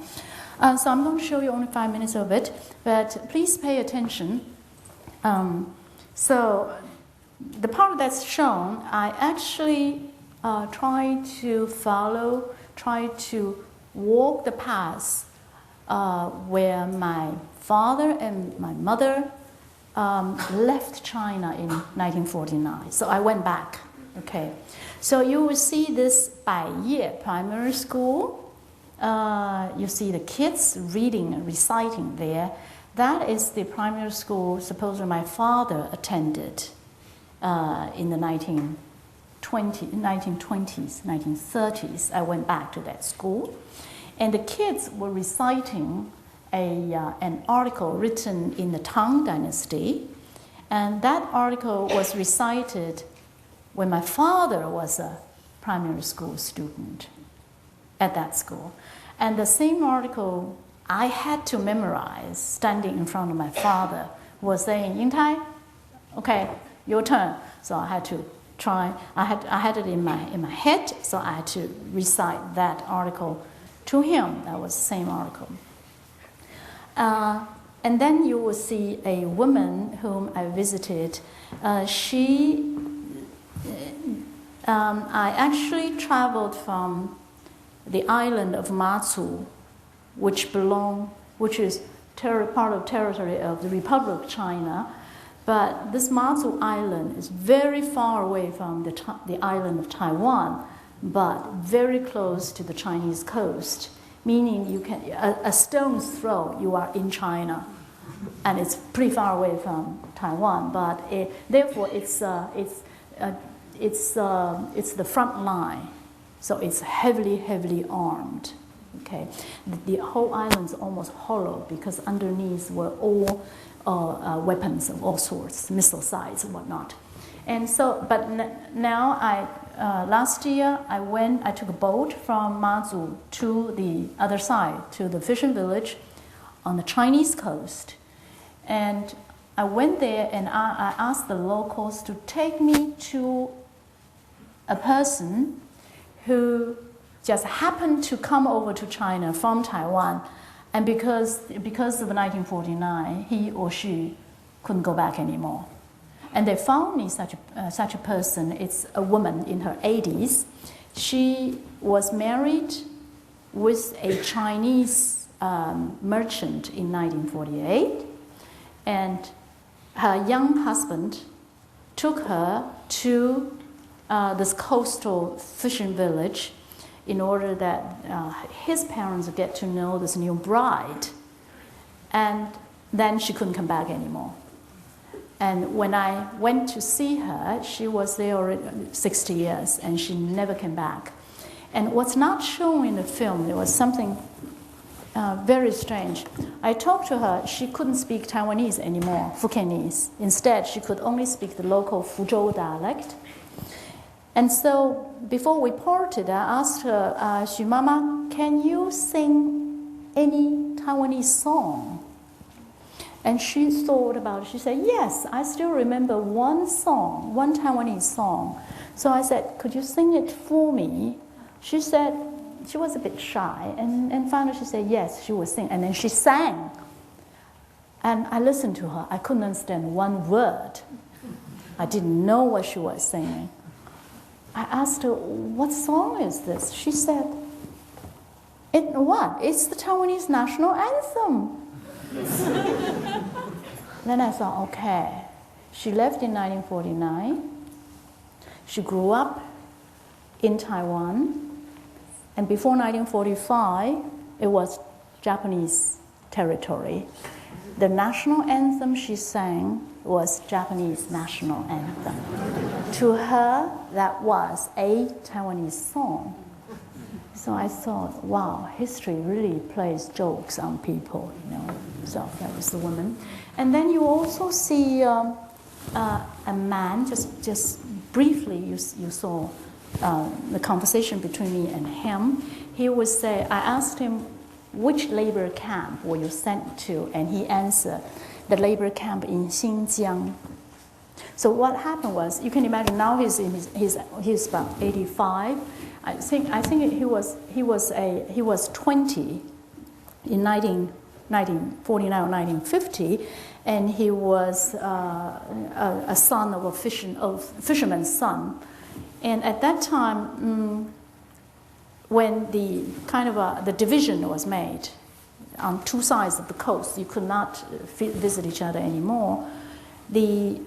So I'm going to show you only 5 minutes of it, but please pay attention. So the part that's shown, I actually try to walk the path where my father and my mother left China in 1949. So I went back Okay, so you will see this Baiye Primary School. You see the kids reading and reciting there. That is the primary school supposedly my father attended in the 1920s, 1930s. I went back to that school. And the kids were reciting an article written in the Tang Dynasty. And that article was recited when my father was a primary school student at that school. And the same article I had to memorize standing in front of my father was saying, Ying-tai, okay, your turn. So I had to try, I had it in my head, so I had to recite that article to him. That was the same article. And then you will see a woman whom I visited. I actually traveled from the island of Matsu, which is part of territory of the Republic of China. But this Matsu Island is very far away from the island of Taiwan, but very close to the Chinese coast, meaning you can a stone's throw you are in China, and it's pretty far away from Taiwan. But therefore it's the front line, so it's heavily armed. Okay, the whole island is almost hollow because underneath were all weapons of all sorts, missile sites and whatnot. And so, but now last year I took a boat from Matsu to the other side, to the fishing village on the Chinese coast. And I went there and I asked the locals to take me to a person who just happened to come over to China from Taiwan, and because of 1949, he or she couldn't go back anymore. And they found me such a person. It's a woman in her 80s. She was married with a Chinese merchant in 1948, and her young husband took her to this coastal fishing village in order that his parents would get to know this new bride. And then she couldn't come back anymore. And when I went to see her, she was there already 60 years, and she never came back. And what's not shown in the film, there was something very strange. I talked to her, she couldn't speak Taiwanese anymore, Fukienese. Instead, she could only speak the local Fuzhou dialect. And so before we parted, I asked her, Mama, can you sing any Taiwanese song? And she thought about it. She said, yes, I still remember one song, one Taiwanese song. So I said, could you sing it for me? She said, she was a bit shy. And finally she said, yes, she would sing. And then she sang. And I listened to her. I couldn't understand one word. I didn't know what she was singing. I asked her, what song is this? She said, what? It's the Taiwanese national anthem. Then I thought, okay. She left in 1949. She grew up in Taiwan. And before 1945, it was Japanese territory. The national anthem she sang was Japanese national anthem. To her, that was a Taiwanese song. So I thought, wow, history really plays jokes on people, you know. So that was the woman. And then you also see a man, just briefly you saw the conversation between me and him. He would say, I asked him, which labor camp were you sent to? And he answered, the labor camp in Xinjiang. So what happened was, you can imagine now he's about 85. I think he was 20 in 1949 or 1950, and he was a son of a fisherman's son. And at that time, when the the division was made on two sides of the coast, you could not visit each other anymore. the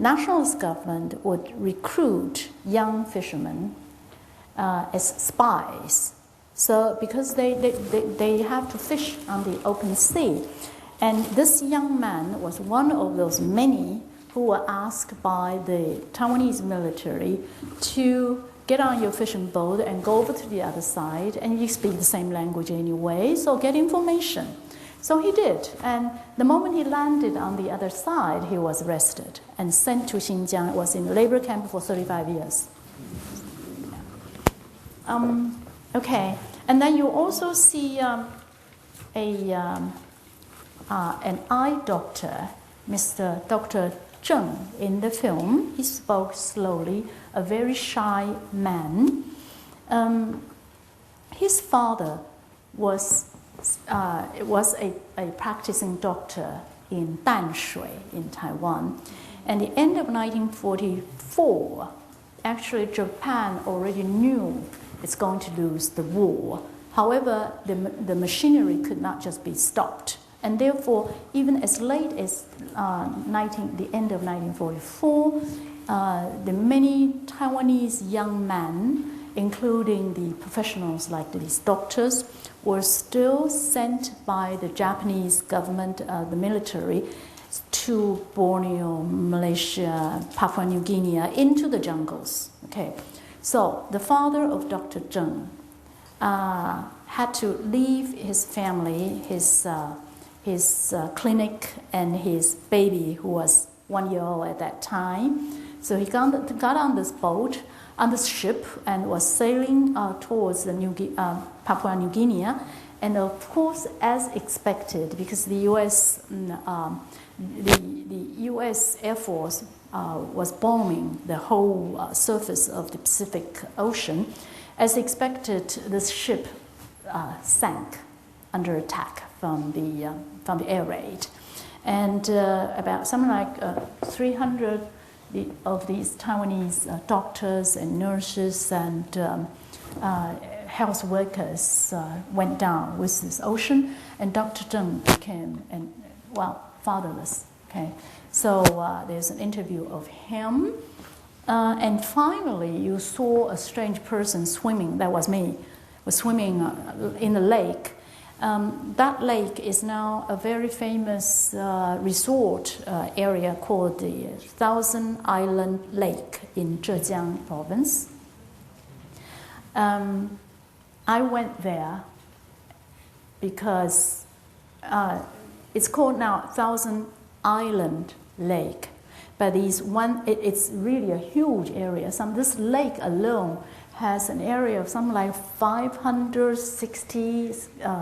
nationalist government would recruit young fishermen as spies. So because they have to fish on the open sea. And this young man was one of those many who were asked by the Taiwanese military to get on your fishing boat and go over to the other side, and you speak the same language anyway, so get information. So he did, and the moment he landed on the other side, he was arrested and sent to Xinjiang. Was in a labor camp for 35 years. Okay, and then you also see an eye doctor, Dr. Chun, in the film. He spoke slowly, a very shy man. His father was a practicing doctor in Danshui in Taiwan. And the end of 1944, actually Japan already knew it's going to lose the war. However, the machinery could not just be stopped. And therefore, even as late as the end of 1944, the many Taiwanese young men, including the professionals like these doctors, were still sent by the Japanese government, the military, to Borneo, Malaysia, Papua New Guinea, into the jungles. Okay, so the father of Dr. Chun had to leave his family, his clinic, and his baby, who was 1 year old at that time. So he got on this boat, on this ship, and was sailing towards the Papua New Guinea. And of course, as expected, because the U.S. The U.S. Air Force was bombing the whole surface of the Pacific Ocean, as expected, this ship sank under attack from the air raid, and about something like 300 of these Taiwanese doctors and nurses and health workers went down with this ocean, and Dr. Chun became fatherless. Okay, so there's an interview of him, and finally you saw a strange person swimming. That was me. Was swimming in the lake. That lake is now a very famous resort area called the Thousand Island Lake in Zhejiang province. I went there because it's called now Thousand Island Lake, but it's really a huge area. This lake alone has an area of something like 560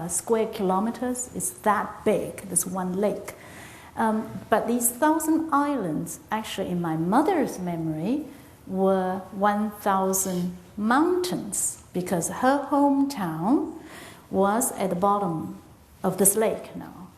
square kilometers. It's that big, this one lake. But these 1,000 islands, actually in my mother's memory, were 1,000 mountains, because her hometown was at the bottom of this lake now,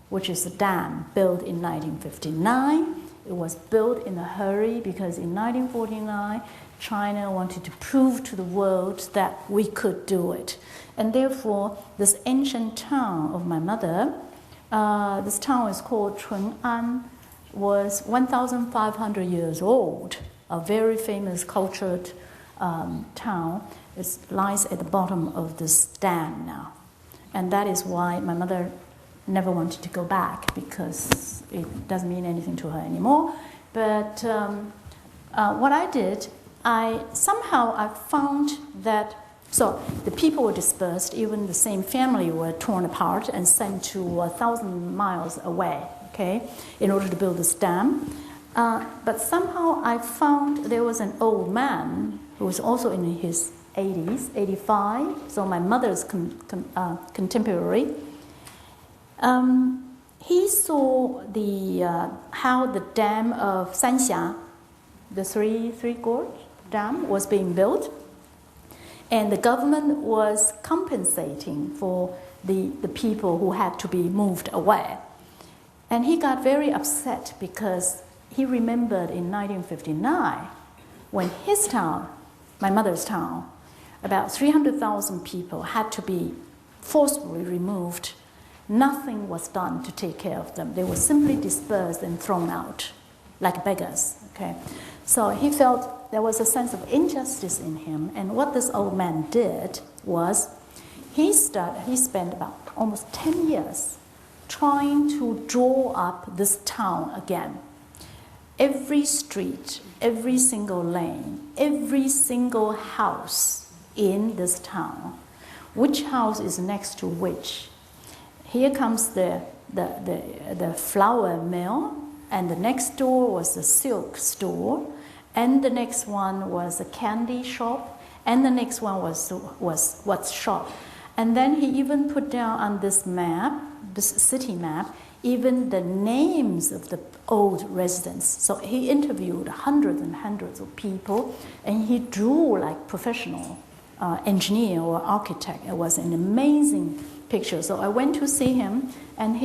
which is a dam built in 1959. It was built in a hurry because in 1949, China wanted to prove to the world that we could do it. And therefore, this ancient town of my mother, this town is called Chun, was 1,500 years old, a very famous cultured town. It lies at the bottom of this dam now. And that is why my mother never wanted to go back, because it doesn't mean anything to her anymore. But what I did, I found that, so the people were dispersed, even the same family were torn apart and sent to 1,000 miles away, okay, in order to build this dam. But somehow I found there was an old man who was also in his 80s, 85, so my mother's contemporary. He saw how the dam of Sanxia, the three gorge dam, was being built, and the government was compensating for the people who had to be moved away. And he got very upset because he remembered in 1959 when his town, my mother's town, about 300,000 people had to be forcibly removed, nothing was done to take care of them. They were simply dispersed and thrown out like beggars. Okay, so he felt there was a sense of injustice in him, and what this old man did was he spent about almost 10 years trying to draw up this town again. Every street, every single lane, every single house in this town, which house is next to which. Here comes the flour mill, and the next door was the silk store, and the next one was a candy shop, and the next one was what's shop. And then he even put down on this map, this city map, even the names of the old residents. So he interviewed hundreds and hundreds of people, and he drew like professional engineer or architect. It was an amazing picture. So I went to see him, and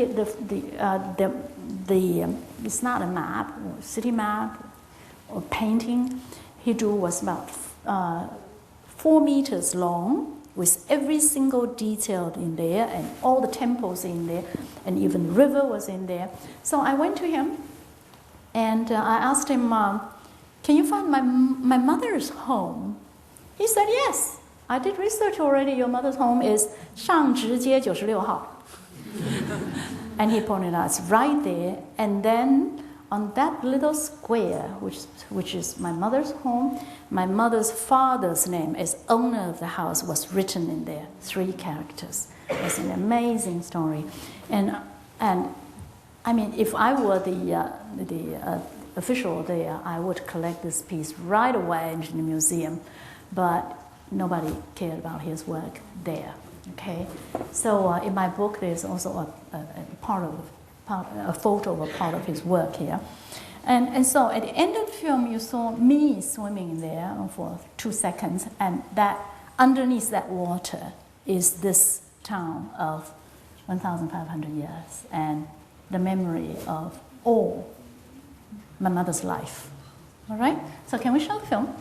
it's not a map, or city map, or painting. He drew was about 4 meters long, with every single detail in there, and all the temples in there, and even the river was in there. So I went to him, and I asked him, can you find my mother's home? He said, yes, I did research already. Your mother's home is 上直街96号. And he pointed out, it's right there. And then on that little square, which is my mother's home, my mother's father's name as owner of the house was written in there, 3 characters. It's an amazing story. And I mean, if I were the official there, I would collect this piece right away into the museum. But nobody cared about his work there. Okay, so in my book, there's also a photo of a part of his work here. And so at the end of the film, you saw me swimming in there for 2 seconds, and that underneath that water is this town of 1,500 years and the memory of all my mother's life. All right, so can we show the film?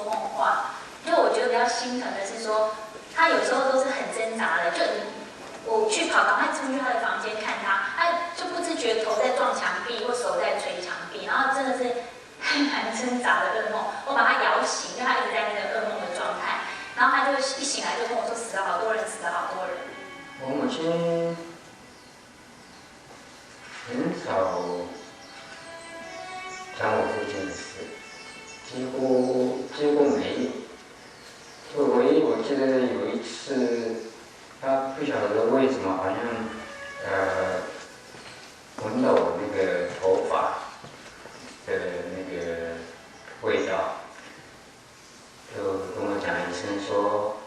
说梦话。就我觉得比较心疼的是说，他有时候都是很挣扎的，就我去赶快出去他的房间看他，他就不自觉头在撞墙壁或手在捶墙壁，然后真的是很难挣扎的噩梦。我把他摇醒，因为他一直在那个噩梦的状态，然后他就一醒来就跟我说死了好多人，死了好多人。我母亲很少讲我父亲的事，几乎没有。就唯一我记得有一次，他不晓得为什么好像闻到我那个头发的那个味道，就跟我讲一声说，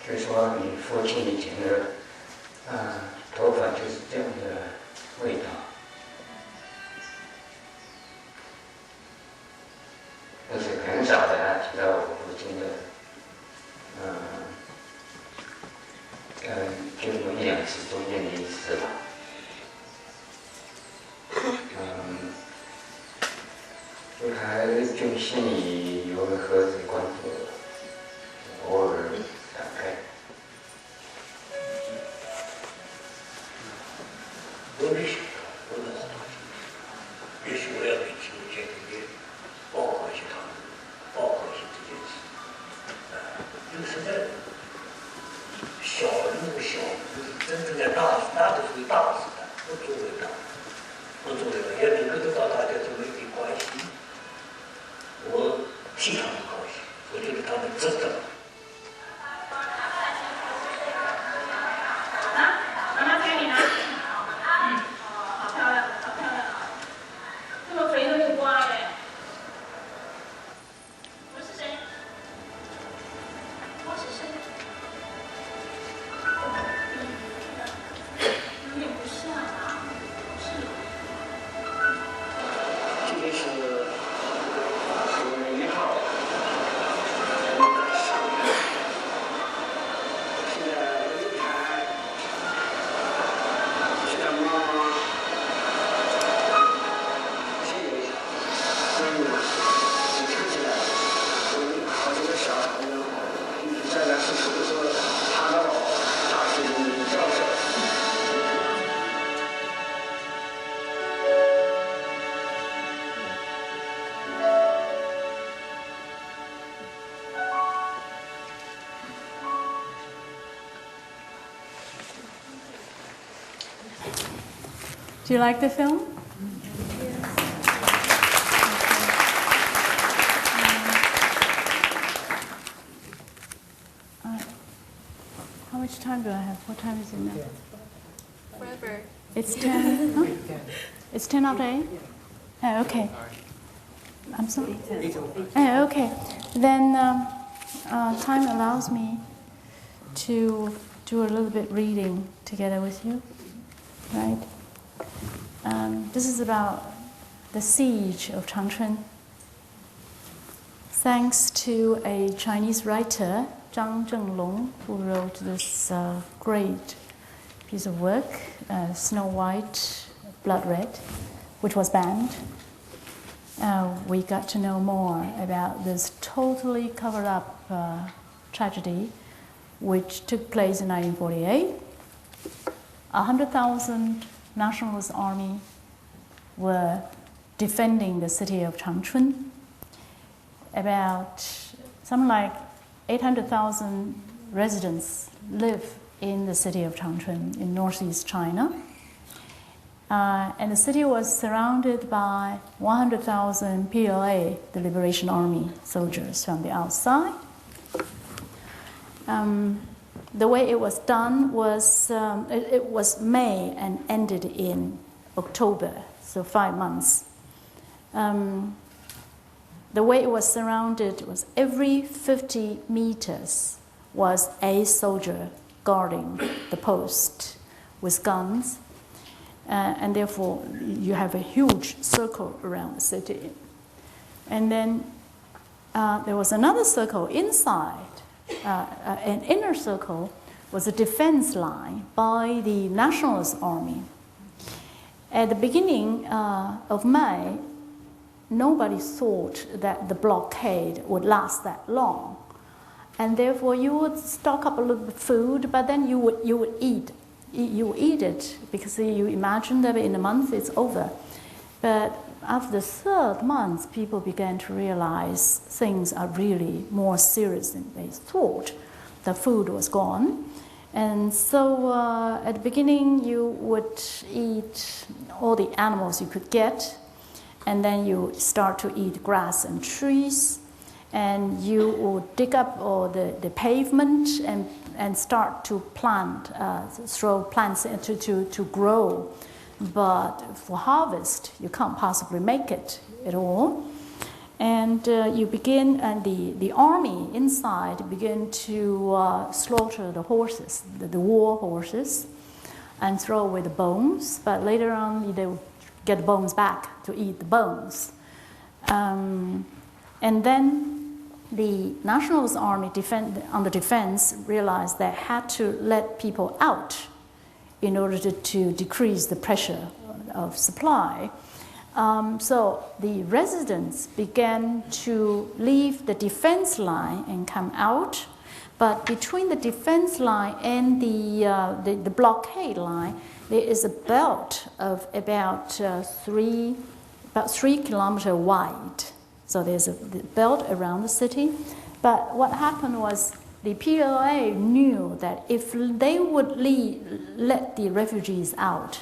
就说你父亲以前的头发就是这样的味道。但是很少的他提到我父亲的，就这么一两次中间的一次吧。就他就心里有个盒子关着，偶尔打开。我没想到，我的好东西，也许我要给纪录片里面报告一些他们，报告一些这件事。因为实在小的那个小，真正的大的属于大时代，不作为大，不作为了，也每个都到大家都没点关系。我替他们高兴，我觉得他们值得。妈妈给你拿。好漂亮，好漂亮啊！这么肥都有瓜耶。我是谁？我是谁？有点不像啊。是。今天是5月1号，现在Yingtai是他妈妈亲人，所以呢，你看起来好像个小孩一样，在那是说他的大学的女教授。Do you like the film? How much time do I have? What time is it now? Forever. It's 10. Huh? It's 10 after 8? Oh, okay. I'm sorry. Oh, okay. Then time allows me to do a little bit reading together with you, right? This is about the siege of Chun. Thanks to a Chinese writer, Zhang Zhenglong, who wrote this great piece of work, Snow White, Blood Red, which was banned. We got to know more about this totally covered up tragedy, which took place in 1948. 100,000 nationalist army were defending the city of Changchun. About something like 800,000 residents live in the city of Changchun in northeast China. And the city was surrounded by 100,000 PLA, the Liberation Army soldiers from the outside. The way it was done was, it was May and ended in October, so 5 months. The way it was surrounded was every 50 meters was a soldier guarding the post with guns. And therefore, you have a huge circle around the city. And then there was another circle inside. An inner circle was a defense line by the nationalist army. At the beginning of May, nobody thought that the blockade would last that long. And therefore you would stock up a little bit of food, but then you would eat it because you imagine that in a month it's over. But after the third month, people began to realize things are really more serious than they thought. The food was gone. And so at the beginning, you would eat all the animals you could get, and then you start to eat grass and trees, and you would dig up all the pavement and start to plant, throw plants to grow. But for harvest, you can't possibly make it at all. And you begin, and the army inside begin to slaughter the horses, the war horses, and throw away the bones. But later on, they will get the bones back to eat the bones. And then the Nationalist Army on the defense realized they had to let people out in order to decrease the pressure of supply. So the residents began to leave the defense line and come out, but between the defense line and the blockade line, there is a belt of about 3 kilometers wide. So there's a belt around the city. But what happened was the PLA knew that if they would let the refugees out,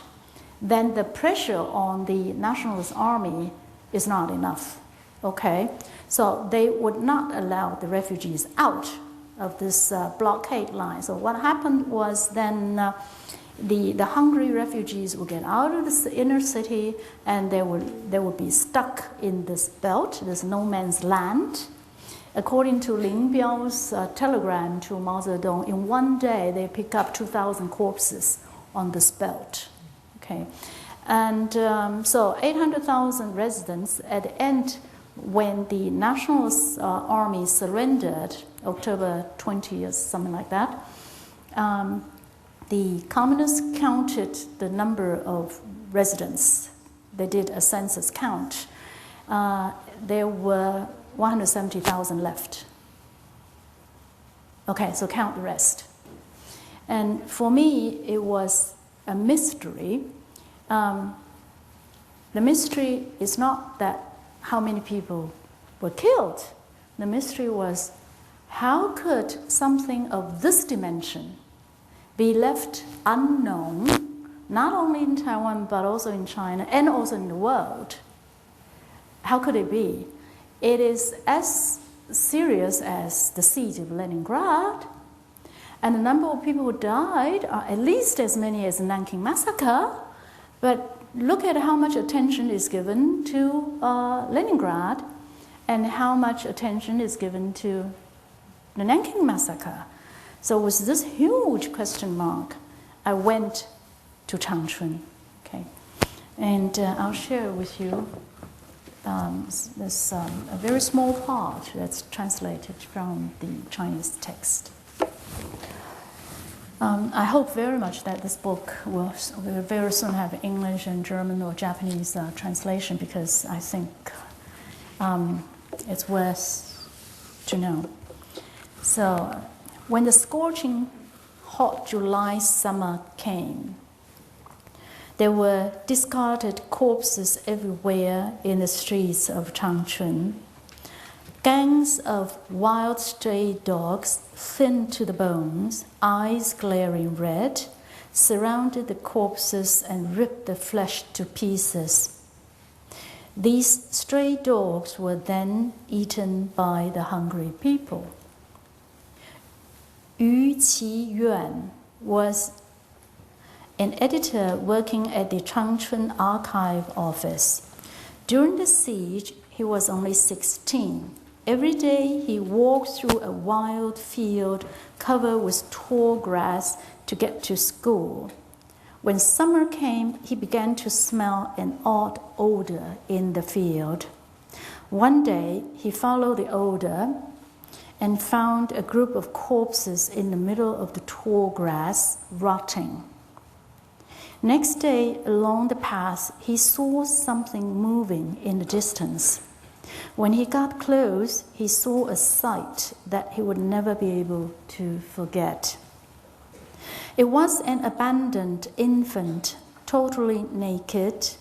then the pressure on the Nationalist Army is not enough, okay? So they would not allow the refugees out of this blockade line. So what happened was then the hungry refugees would get out of the inner city, and they would be stuck in this belt, this no man's land. According to Lin Biao's telegram to Mao Zedong, in one day they pick up 2,000 corpses on this belt. Okay, and so 800,000 residents at the end, when the Nationalist Army surrendered, October 20th, something like that, the communists counted the number of residents. They did a census count. There were 170,000 left. Okay, so count the rest. And for me, it was a mystery. The mystery is not that how many people were killed. The mystery was how could something of this dimension be left unknown, not only in Taiwan, but also in China and also in the world? How could it be? It is as serious as the siege of Leningrad, and the number of people who died are at least as many as the Nanking Massacre. But look at how much attention is given to Leningrad and how much attention is given to the Nanking Massacre. So with this huge question mark, I went to Chun. Okay, and I'll share with you this a very small part that's translated from the Chinese text. I hope very much that this book will very soon have English and German or Japanese translation, because I think it's worth to know. So, when the scorching hot July summer came, there were discarded corpses everywhere in the streets of Changchun. Gangs of wild stray dogs, thin to the bones, eyes glaring red, surrounded the corpses and ripped the flesh to pieces. These stray dogs were then eaten by the hungry people. Yu Qiyuan was an editor working at the Changchun Archive Office. During the siege, he was only 16. Every day he walked through a wild field covered with tall grass to get to school. When summer came, he began to smell an odd odor in the field. One day, he followed the odor and found a group of corpses in the middle of the tall grass, rotting. Next day, along the path, he saw something moving in the distance. When he got close, he saw a sight that he would never be able to forget. It was an abandoned infant, totally naked.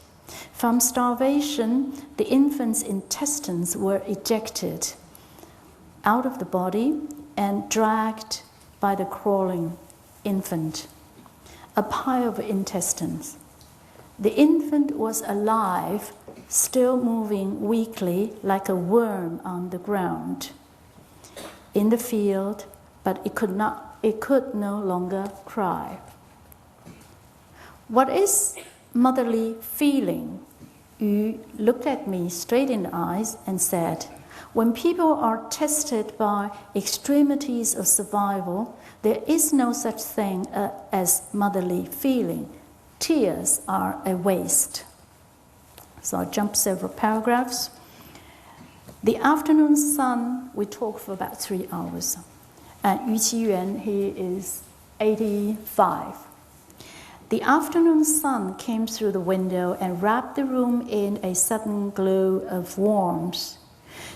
From starvation, the infant's intestines were ejected out of the body and dragged by the crawling infant. A pile of intestines. The infant was alive, still moving weakly like a worm on the ground in the field, but it could no longer cry. What is motherly feeling? Yu looked at me straight in the eyes and said, when people are tested by extremities of survival, there is no such thing as motherly feeling. Tears are a waste. So I jumped several paragraphs. The afternoon sun, we talked for about 3 hours. And Yu Qiyuan, he is 85. The afternoon sun came through the window and wrapped the room in a sudden glow of warmth.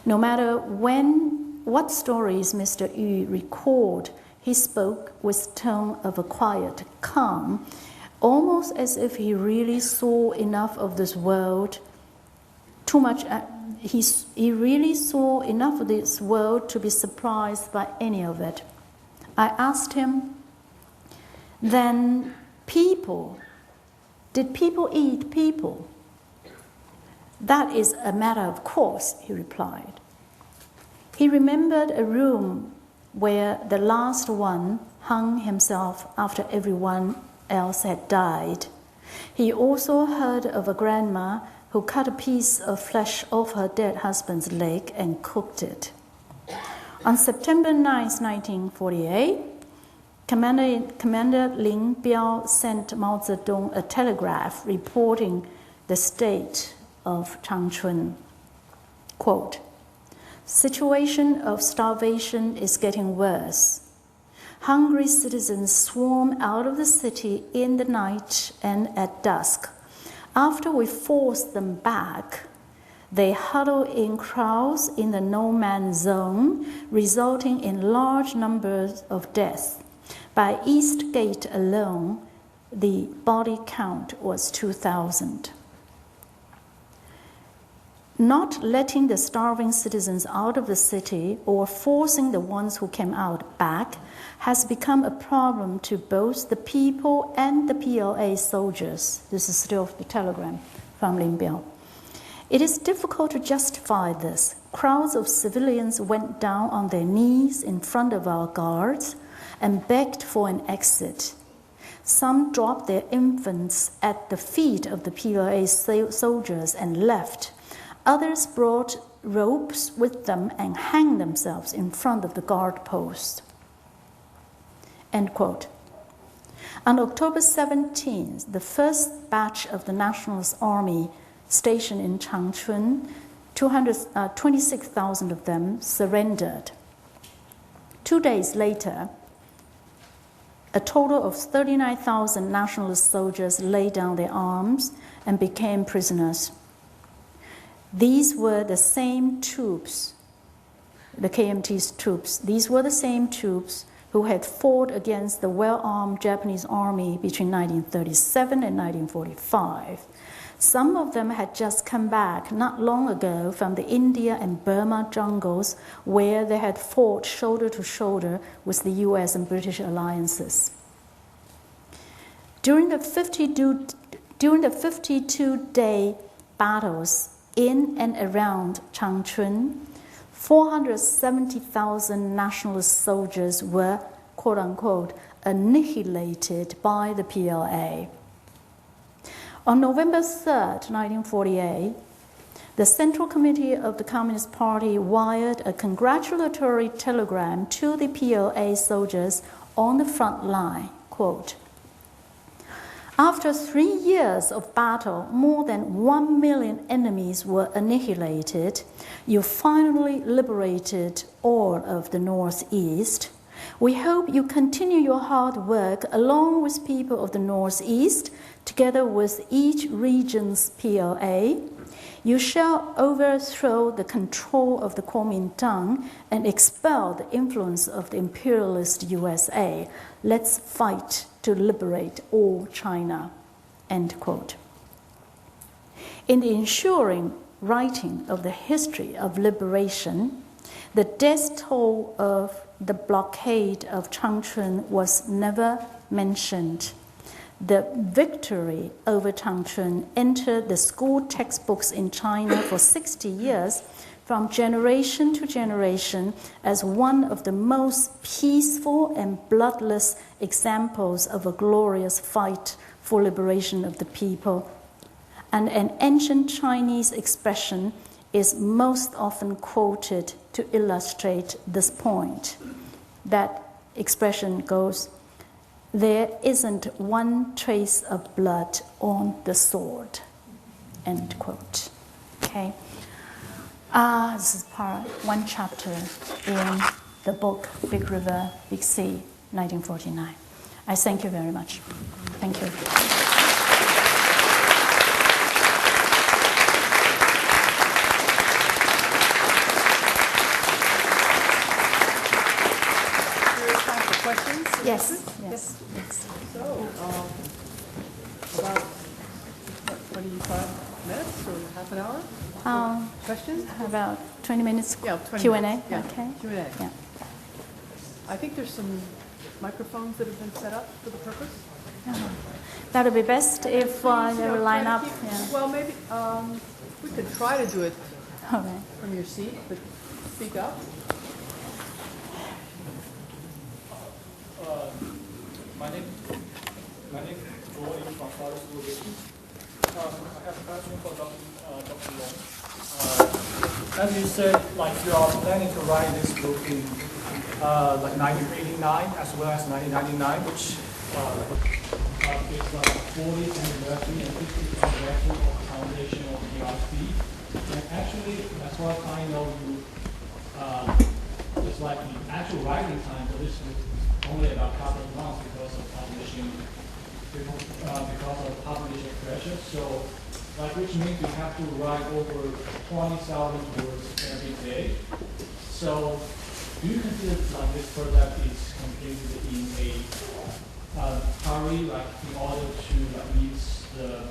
No matter what stories Mr. Yu recalled, he spoke with tone of a quiet calm, almost as if he really saw enough of this world, he really saw enough of this world to be surprised by any of it. I asked him, then did people eat people? That is a matter of course, he replied. He remembered a room where the last one hung himself after everyone else had died. He also heard of a grandma who cut a piece of flesh off her dead husband's leg and cooked it. On September 9, 1948, Commander Lin Biao sent Mao Zedong a telegraph reporting the state of Changchun. Quote, situation of starvation is getting worse. Hungry citizens swarm out of the city in the night and at dusk. After we force them back, they huddle in crowds in the no-man's zone, resulting in large numbers of deaths. By East Gate alone, the body count was 2,000. Not letting the starving citizens out of the city or forcing the ones who came out back has become a problem to both the people and the PLA soldiers. This is still the telegram from Lin Biao. It is difficult to justify this. Crowds of civilians went down on their knees in front of our guards and begged for an exit. Some dropped their infants at the feet of the PLA soldiers and left. Others brought ropes with them and hanged themselves in front of the guard post. End quote. On October 17th, the first batch of the Nationalist Army stationed in Changchun, 26,000 of them surrendered. 2 days later, a total of 39,000 nationalist soldiers laid down their arms and became prisoners. These were the same troops, the KMT's troops, these were the same troops who had fought against the well-armed Japanese army between 1937 and 1945. Some of them had just come back not long ago from the India and Burma jungles where they had fought shoulder to shoulder with the US and British alliances. During the 52-day battles in and around Changchun, 470,000 nationalist soldiers were, quote-unquote, annihilated by the PLA. On November 3rd, 1948, the Central Committee of the Communist Party wired a congratulatory telegram to the PLA soldiers on the front line, quote, after 3 years of battle, more than 1 million enemies were annihilated. You finally liberated all of the Northeast. We hope you continue your hard work along with people of the Northeast, together with each region's PLA. You shall overthrow the control of the Kuomintang and expel the influence of the imperialist USA. Let's fight to liberate all China." End quote. In the ensuing writing of the history of liberation, the death toll of the blockade of Changchun was never mentioned. The victory over Changchun entered the school textbooks in China for 60 years, from generation to generation, as one of the most peaceful and bloodless examples of a glorious fight for liberation of the people. And an ancient Chinese expression is most often quoted to illustrate this point. That expression goes, "There isn't one trace of blood on the sword." End quote. Okay. This is one chapter in the book Big River, Big Sea, 1949. I thank you very much. Thank you. Questions? Yes. So, about 25 minutes or half an hour? Questions? About 20 minutes Yeah, 20 Q&A. minutes. Yeah, Okay. Q&A. Yeah. I think there's some microphones that have been set up for the purpose. That would be best if they will line up. Yeah. Well, maybe we could try to do it All right. from your seat, but speak up. My name is Roy from Florida School District. I have a question for Dr. Long. As you said, like you are planning to write this book in like 1989 as well as 1999, which is 40th anniversary and 50th anniversary of the foundation of PRC. And actually, as far as I know, you just like the actual writing time for this book only about a couple of months because of publishing pressure. So, like, which means you have to write over 20,000 words every day. So, do you consider like this product is completed in a hurry, like in order to like meet the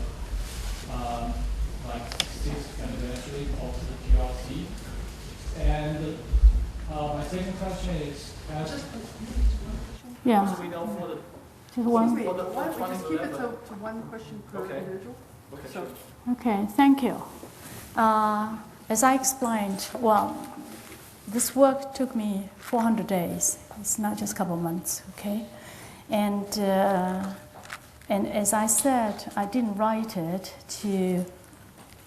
like 6th anniversary of the PRC? And my second question is, Yeah. we know for the Just one. Why don't we just keep it to one question per Okay. individual? Okay, So, Okay, thank you. As I explained, well, this work took me 400 days. It's not just a couple of months, okay? And as I said, I didn't write it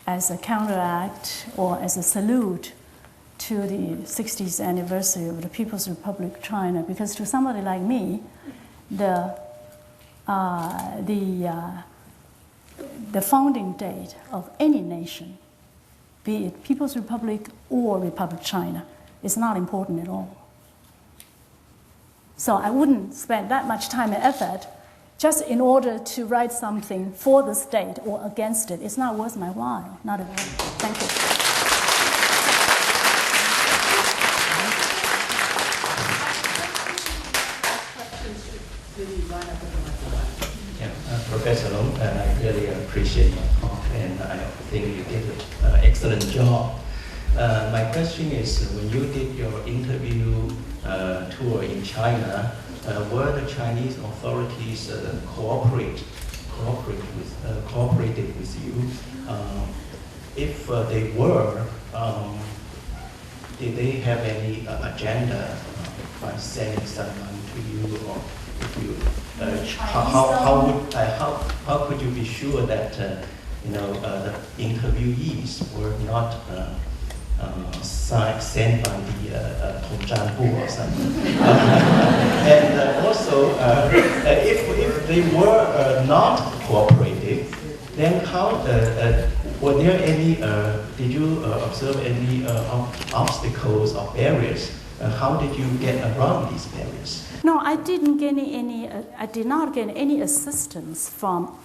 as a counteract or as a salute to the 60th anniversary of the People's Republic of China, because to somebody like me, the founding date of any nation, be it People's Republic or Republic of China, is not important at all. So I wouldn't spend that much time and effort just in order to write something for this date or against it. It's not worth my while, not at all. Thank you. Professor Long, I really appreciate your talk, and I think you did an excellent job. My question is, when you did your interview tour in China, were the Chinese authorities cooperated with you? If they were, did they have any agenda by sending someone to you, or if you? How could you be sure that the interviewees were not sent by the Tongzhanbu or something? And also, if they were not cooperative, then how were there any? Did you observe any obstacles or barriers How did you get around these barriers? No, I didn't get any. I did not get any assistance from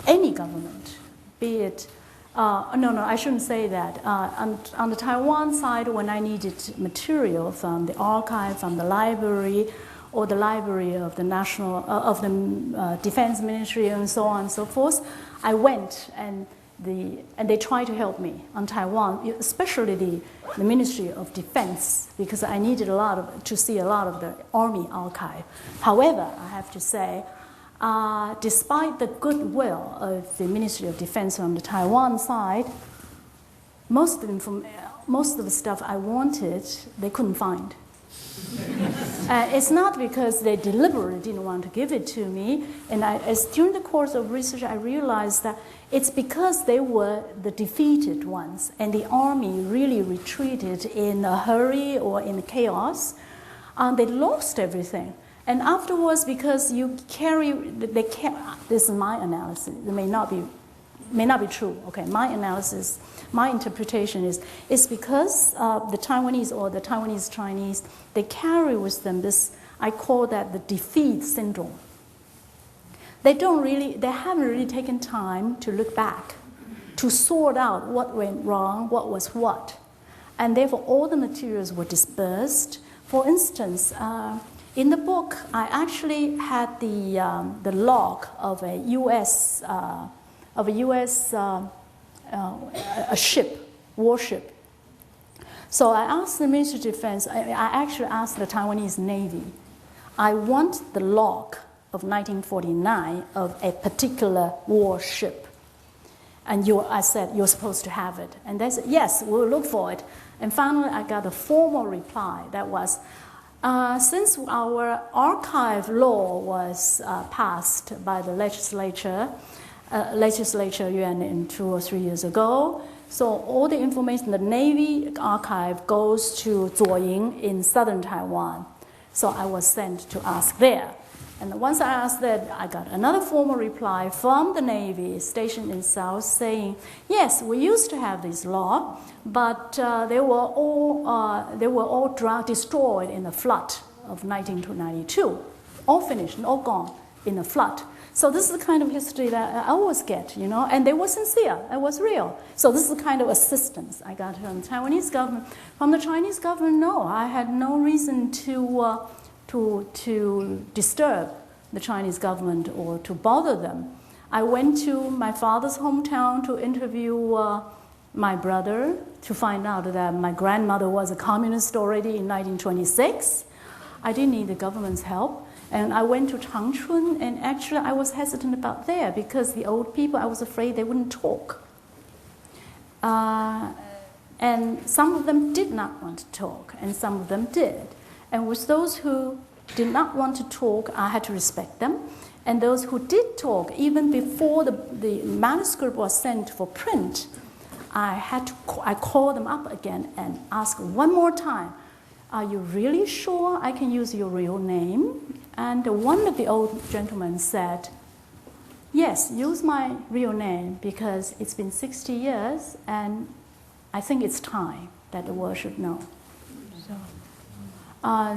any government, be it. No, I shouldn't say that. On the Taiwan side, when I needed material from the archive, from the library, or the library of the national, of the Defense Ministry, and so on and so forth, I went and they tried to help me on Taiwan, especially the Ministry of Defense, because I needed to see a lot of the Army archive. However, I have to say, despite the goodwill of the Ministry of Defense on the Taiwan side, most of the stuff I wanted, they couldn't find. It's not because they deliberately didn't want to give it to me. And during the course of research, I realized that it's because they were the defeated ones, and the army really retreated in a hurry or in chaos. They lost everything. And afterwards, because this is my analysis, it may not be true. Okay, my analysis, my interpretation is, it's because the Taiwanese or the Taiwanese Chinese, they carry with them this, I call that the defeat syndrome. They haven't really taken time to look back, to sort out what went wrong, what was what. And therefore, all the materials were dispersed. For instance, in the book, I actually had the log of a U.S. Warship. So I asked the Ministry of Defense, I actually asked the Taiwanese Navy, I want the log of 1949 of a particular warship. And I said, you're supposed to have it. And they said, yes, we'll look for it. And finally, I got a formal reply that was, since our archive law was passed by the legislature Yuan 2 or 3 years ago, so all the information, the Navy archive goes to Zuoying in southern Taiwan. So I was sent to ask there. And once I asked that, I got another formal reply from the Navy stationed in South saying, yes, we used to have this law, but they were all destroyed in the flood of 1992, all finished and all gone in the flood. So this is the kind of history that I always get, and they were sincere, it was real. So this is the kind of assistance I got from the Taiwanese government. From the Chinese government, no, I had no reason to disturb the Chinese government or to bother them. I went to my father's hometown to interview my brother to find out that my grandmother was a communist already in 1926. I didn't need the government's help. And I went to Chun, and actually I was hesitant about there because the old people, I was afraid they wouldn't talk. And some of them did not want to talk, and some of them did. And with those who did not want to talk, I had to respect them. And those who did talk, even before the manuscript was sent for print, I called them up again and asked one more time, are you really sure I can use your real name? And one of the old gentlemen said, yes, use my real name because it's been 60 years and I think it's time that the world should know.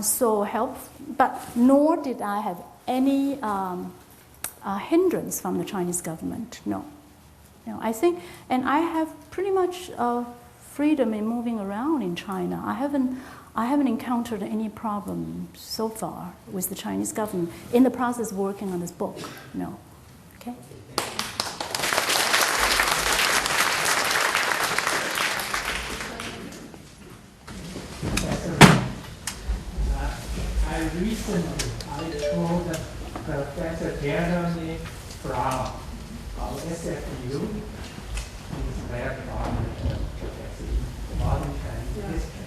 So help, but nor did I have any hindrance from the Chinese government, no. I think, and I have pretty much freedom in moving around in China. I haven't encountered any problem so far with the Chinese government in the process of working on this book, no. Okay? Recently, I told Professor Jeremy Brown of SFU, who's very prominent in modern Chinese history.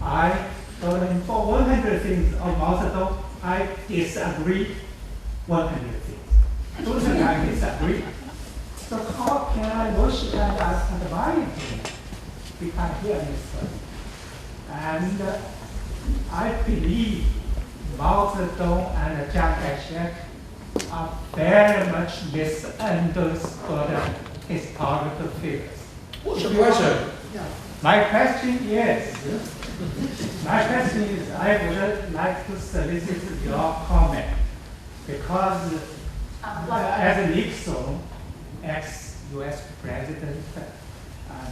I told him for 100 things of Mao Zedong, I disagree 100 things. Totally I disagree. So how can I worship and ask and admire him? We can't hear this one. And I believe Mao Zedong and Chiang Kai-shek are very much misunderstood historical figures. What's your question? My question is, My question is, I would like to solicit your comment because as Nixon, ex-U.S. President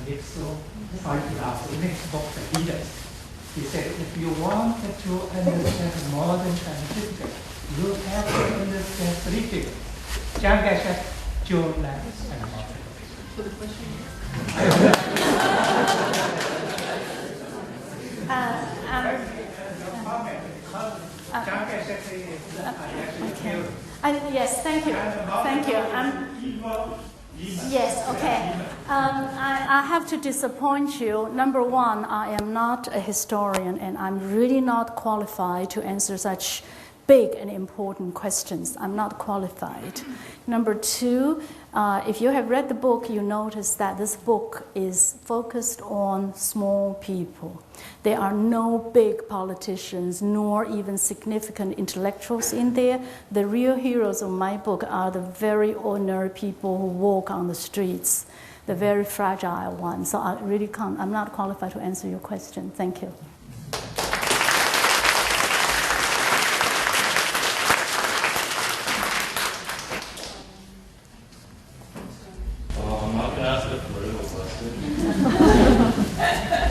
Nixon pointed out in his book, The Leaders, he said, if you want to understand modern Chinese history, you have to understand three figures: Chiang Kai-shek, Chun, and Mao. So the question yes, thank you. Thank you. Yes, okay. I have to disappoint you. Number one, I am not a historian, and I'm really not qualified to answer such big and important questions. I'm not qualified. Number two, if you have read the book, you notice that this book is focused on small people. There are no big politicians, nor even significant intellectuals in there. The real heroes of my book are the very ordinary people who walk on the streets, the very fragile ones. So I really can't, I'm not qualified to answer your question. Thank you. I'm not going to ask a political question.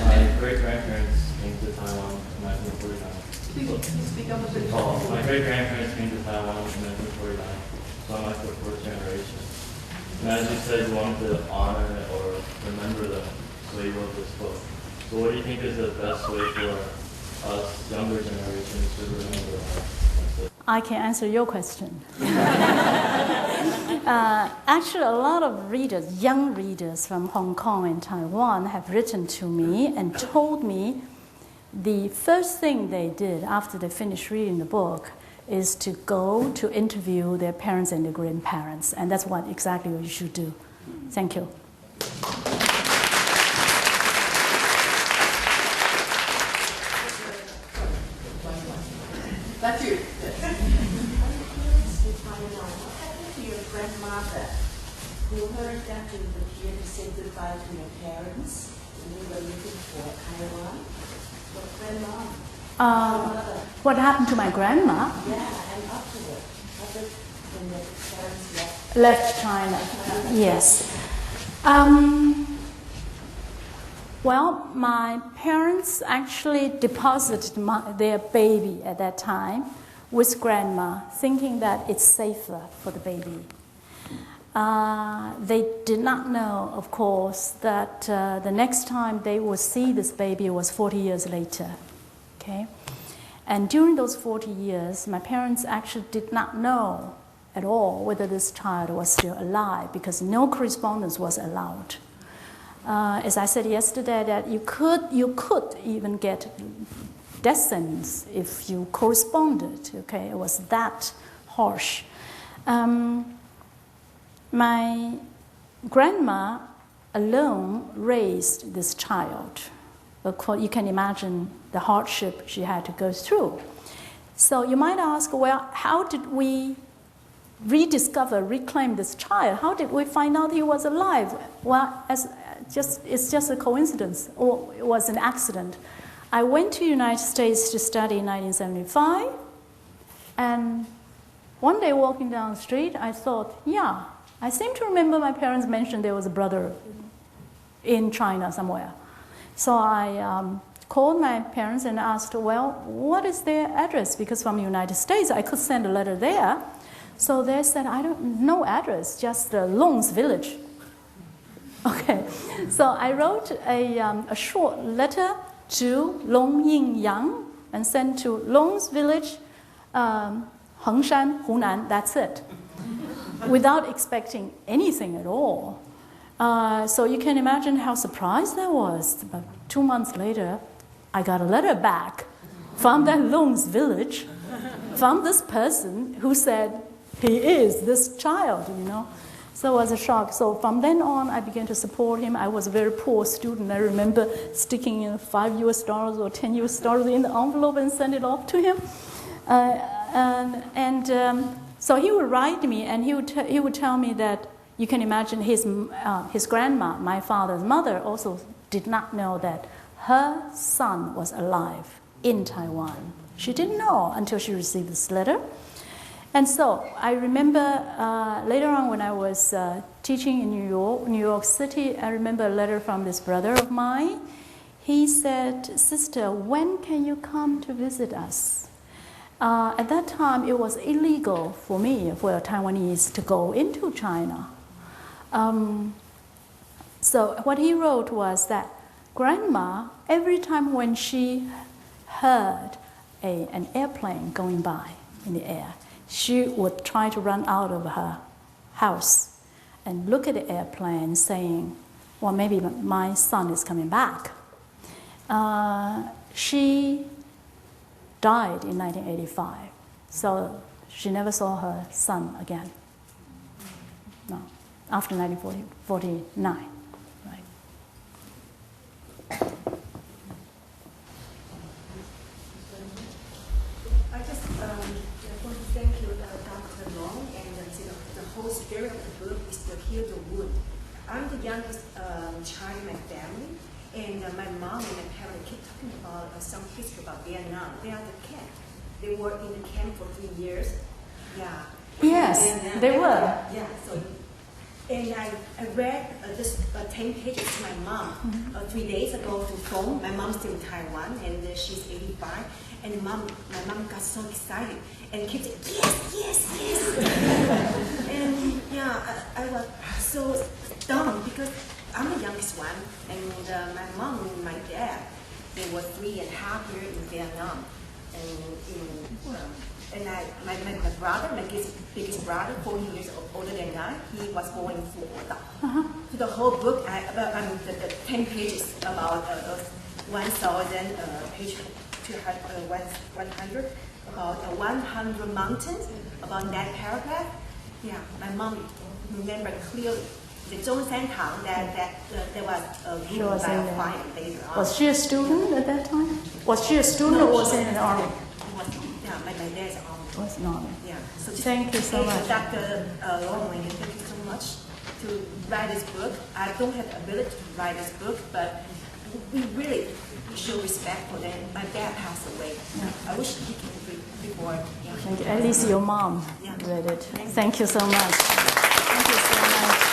My great-grandparents came to Taiwan in 1949. please speak up a bit. My great-grandparents came to Taiwan in 1949, so I'm like the fourth generation. And as you said, you wanted to honor or remember them, so you wrote this book. So what do you think is the best way for us younger generations to remember them? I can answer your question. Actually, a lot of readers, young readers from Hong Kong and Taiwan have written to me and told me the first thing they did after they finished reading the book is to go to interview their parents and their grandparents. And that's exactly what you should do. Thank you. That's you. Grandmother, who heard that you were here to say goodbye to your parents when you were looking for Taiwan. What grandma? What happened to my grandma? Yeah, and afterward, when the parents Left China. Yes. Well, my parents actually deposited their baby at that time with grandma, thinking that it's safer for the baby. They did not know, of course, that the next time they would see this baby was 40 years later. Okay? And during those 40 years, my parents actually did not know at all whether this child was still alive because no correspondence was allowed. As I said yesterday, that you could even get death sentence if you corresponded. Okay? It was that harsh. My grandma alone raised this child. Of course, you can imagine the hardship she had to go through. So you might ask, well, how did we reclaim this child? How did we find out he was alive? Well, it's just a coincidence, or it was an accident. I went to the United States to study in 1975, and one day walking down the street, I thought, yeah, I seem to remember my parents mentioned there was a brother in China somewhere. So I called my parents and asked, well, what is their address? Because from the United States, I could send a letter there. So they said, no address, just Long's village. Okay, so I wrote a short letter to Long Ying Yang and sent to Long's village, Hengshan, Hunan, that's it. Without expecting anything at all. So you can imagine how surprised I was. About 2 months later, I got a letter back from that Long's village, from this person who said, he is this child, you know. So it was a shock. So from then on, I began to support him. I was a very poor student. I remember sticking in $5 or $10 in the envelope and send it off to him. So he would write me, and he would tell me that you can imagine his grandma, my father's mother, also did not know that her son was alive in Taiwan. She didn't know until she received this letter. And so I remember later on when I was teaching in New York City, I remember a letter from this brother of mine. He said, "Sister, when can you come to visit us?" At that time, it was illegal for me, for a Taiwanese, to go into China. So what he wrote was that Grandma, every time when she heard an airplane going by in the air, she would try to run out of her house and look at the airplane saying, well, maybe my son is coming back. She died in 1985, so she never saw her son again. No, after 1949. Right. I just want to thank you, Dr. Long, and the whole spirit of the book is to heal the wound. I'm the youngest child in my family, and my mom and my parents keep talking about some history about Vietnam. They are the camp. They were in the camp for 3 years. Yeah. Yes, and, they were. Yeah. So, and I read this 10 pages to my mom 3 days ago to phone. My mom's still in Taiwan, and she's 85. And my mom got so excited and kept saying, yes. And yeah, I was so stunned because I'm the youngest one, and my mom and my dad, they were 3.5 years in Vietnam. And my brother, my biggest brother, 40 years older than I, he was born in Florida. So the whole book, the 10 pages about 1,000 page 100, about 100 mountains, about that paragraph. Yeah, my mom remembered clearly. The Zhongshan town that there was a group that fire later on. Was she a student at that time? Was she a student or was she in the army? Yeah, my dad's army. Was in the army. Yeah. So thank you so much. Dr. Long, thank you so much to write this book. I don't have the ability to write this book, but we really show respect for them. My dad passed away. Yeah. I wish he could read before. Yeah. Thank you. At least your mom read it. Thank you so much. Thank you so much.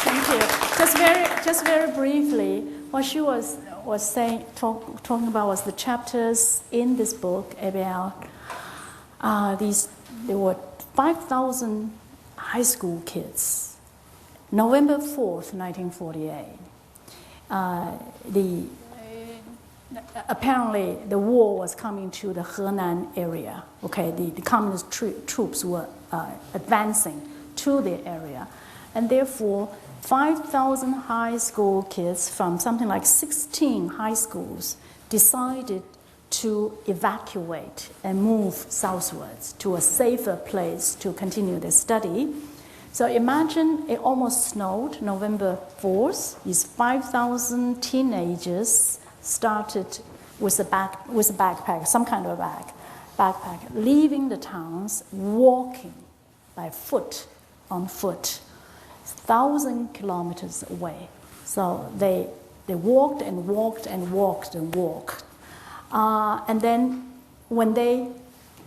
Thank you. Just very briefly, what she was saying, talking about was the chapters in this book about there were 5,000 high school kids. November 4th, 1948. Apparently the war was coming to the Henan area. Okay, the communist troops were advancing to the area, and therefore 5,000 high school kids from something like 16 high schools decided to evacuate and move southwards to a safer place to continue their study. So imagine it almost snowed November 4th. These 5,000 teenagers started with a backpack, some kind of backpack, leaving the towns, walking by foot, on foot, 1,000 kilometers away. So they walked and walked and walked and walked. And then when they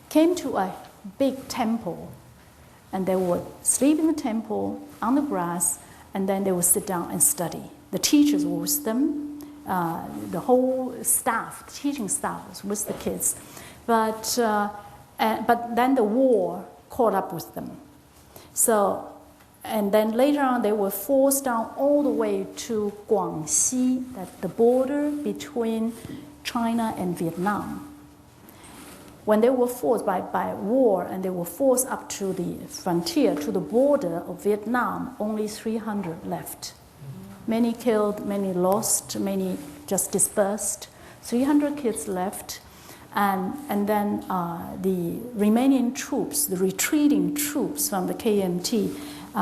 came to a big temple, and they would sleep in the temple on the grass, and then they would sit down and study. The teachers were with them, the whole staff, the teaching staff was with the kids. But then the war caught up with them. So, and then later on they were forced down all the way to Guangxi, that's the border between China and Vietnam. When they were forced by war and they were forced up to the frontier, to the border of Vietnam, only 300 left. Many killed, many lost, many just dispersed. 300 kids left. And then the remaining troops, the retreating troops from the KMT,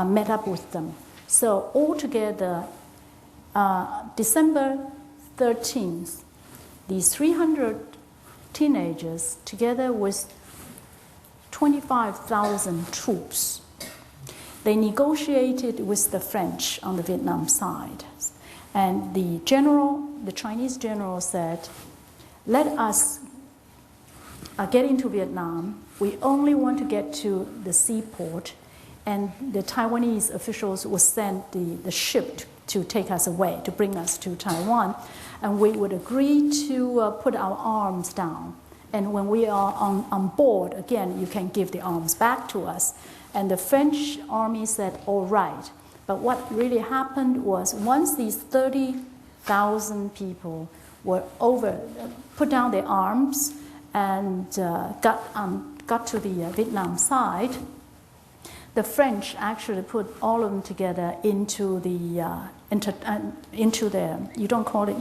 met up with them. So altogether, December 13th, these 300 teenagers, together with 25,000 troops, they negotiated with the French on the Vietnam side. And the Chinese general said, let us get into Vietnam. We only want to get to the seaport, and the Taiwanese officials will send the ship to take us away, to bring us to Taiwan. And we would agree to put our arms down. And when we are on board, again, you can give the arms back to us. And the French army said, all right. But what really happened was once these 30,000 people were put down their arms and got to the Vietnam side, the French actually put all of them together into the you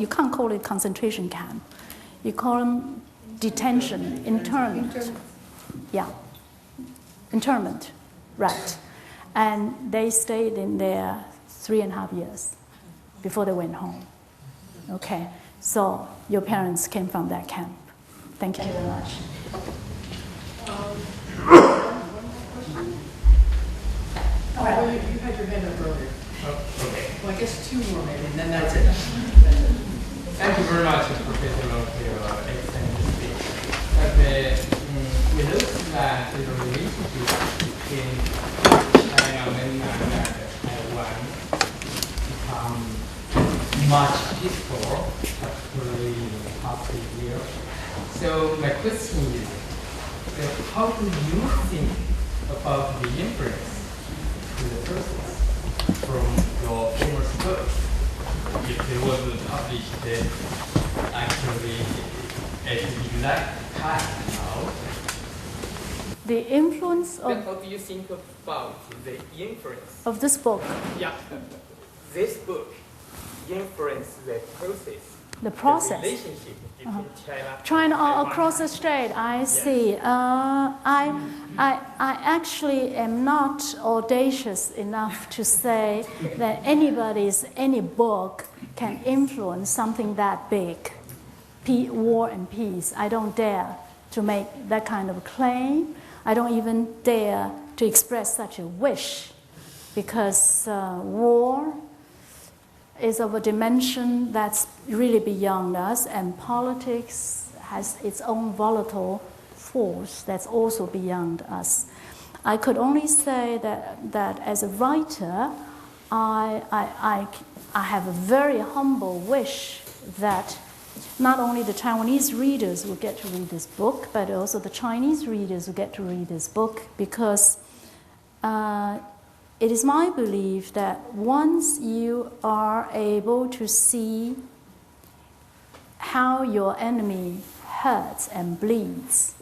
can't call it concentration camp. You call them detention, internment. Yeah, internment, right. And they stayed in there 3.5 years before they went home. Okay, so your parents came from that camp. Thank you very much. Oh, well, you had your hand up earlier. Oh, okay. Well, I guess 2 more maybe, and then that's it. Thank you very much, Professor Long, for your excellent speech. But we look that the relationship between China, mainland, and Taiwan become much peaceful, particularly in the past year. So my question is, how do you think about the influence to the process from your famous book? If it was published actually at the exact time now. The influence of... How do you think about the influence of this book? Yeah, this book influence the process. The process. The relationship between China across the strait, I see. I actually am not audacious enough to say that any book can influence something that big, war and peace. I don't dare to make that kind of claim. I don't even dare to express such a wish, because war is of a dimension that's really beyond us, and politics has its own volatile force that's also beyond us. I could only say that as a writer, I have a very humble wish that not only the Taiwanese readers will get to read this book, but also the Chinese readers will get to read this book, because it is my belief that once you are able to see how your enemy hurts and bleeds,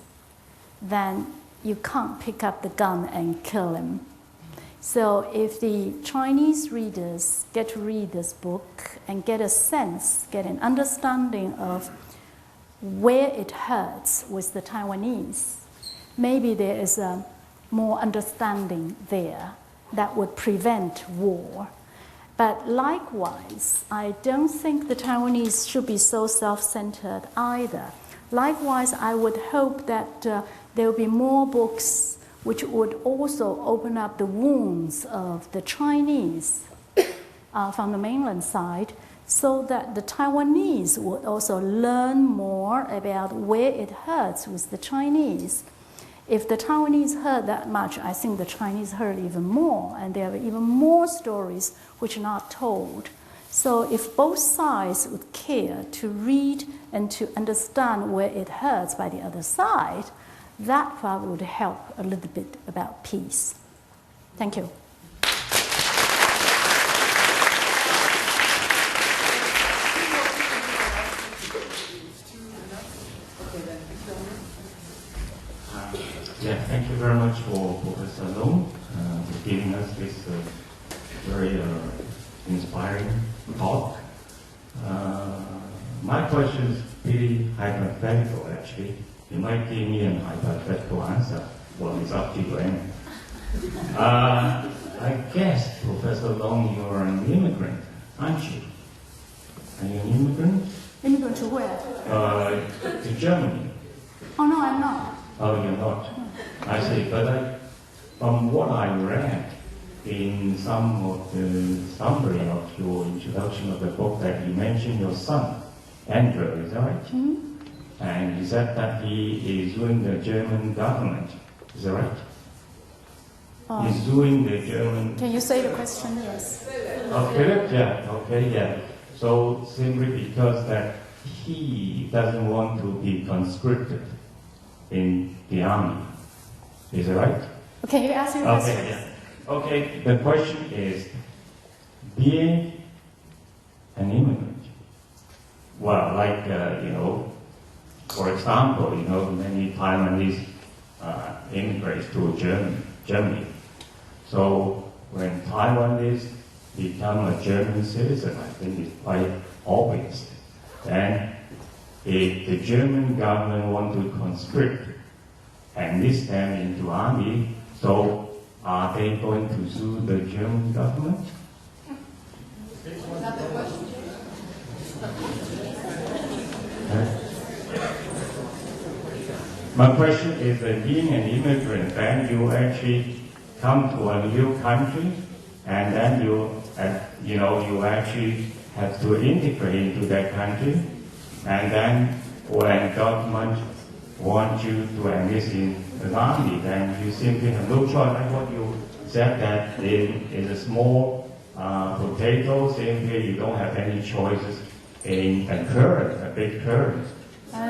then you can't pick up the gun and kill him. So if the Chinese readers get to read this book and get a sense, get an understanding of where it hurts with the Taiwanese, maybe there is a more understanding there that would prevent war. But likewise, I don't think the Taiwanese should be so self-centered either. Likewise, I would hope that there will be more books which would also open up the wounds of the Chinese from the mainland side, so that the Taiwanese would also learn more about where it hurts with the Chinese. If the Taiwanese heard that much, I think the Chinese heard even more, and there are even more stories which are not told. So if both sides would care to read and to understand where it hurts by the other side, that probably would help a little bit about peace. Thank you. Yeah, thank you very much for Professor Long for giving us this very inspiring talk. My question is pretty hypothetical, actually. You might give me an hypothetical answer. Well, it's up to you. I guess, Professor Long, you're an immigrant, aren't you? Are you an immigrant? Immigrant to where? To Germany. Oh, no, I'm not. Oh, you're not? I see. But from what I read, in some of the summary of your introduction of the book that you mentioned your son, Andrew, is that right? Mm-hmm. And you said that he is doing the German government, is that right? He's doing the German... Can you say the question? Yes. Okay, yeah, okay, yeah. So simply because that he doesn't want to be conscripted in the army, is that right? Okay, you ask your question. Okay, yeah. Okay, the question is, being an immigrant, well, like, for example, many Taiwanese immigrants to Germany. So when Taiwanese become a German citizen, I think it's quite obvious. Then if the German government want to conscript and list them into army, so are they going to sue the German government? Was that the question? My question is that being an immigrant, then you actually come to a new country, and then you actually have to integrate into that country, and then when government wants you to enlist in the army, then you simply have no choice. Like what you said, that in a small potato, simply you don't have any choices in a current, a big current. I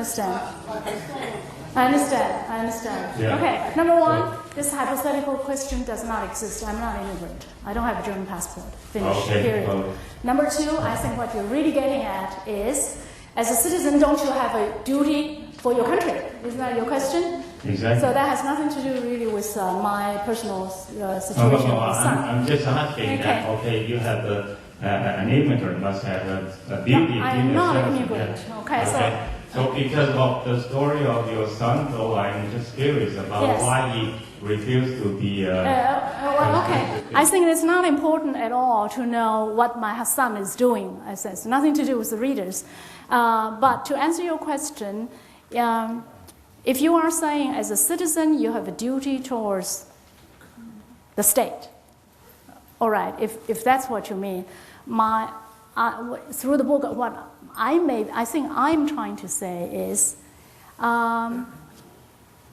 understand. Yeah. Okay, number one, this hypothetical question does not exist. I'm not an immigrant. I don't have a German passport. Finish, Okay. period. Number two, I think what you're really getting at is, as a citizen, don't you have a duty for your country? Isn't that your question? Exactly. So that has nothing to do really with my personal situation No, with my son. I'm just asking that, okay, you have an immigrant must have a duty. No, I am not an immigrant. Yeah. Okay, So because of the story of your son, though, I'm just curious about Yes. why he refused to be... well, okay. I think it's not important at all to know what my son is doing. It has nothing to do with the readers. But to answer your question, if you are saying as a citizen you have a duty towards the state, all right, if that's what you mean, through the book, what I think I'm trying to say is,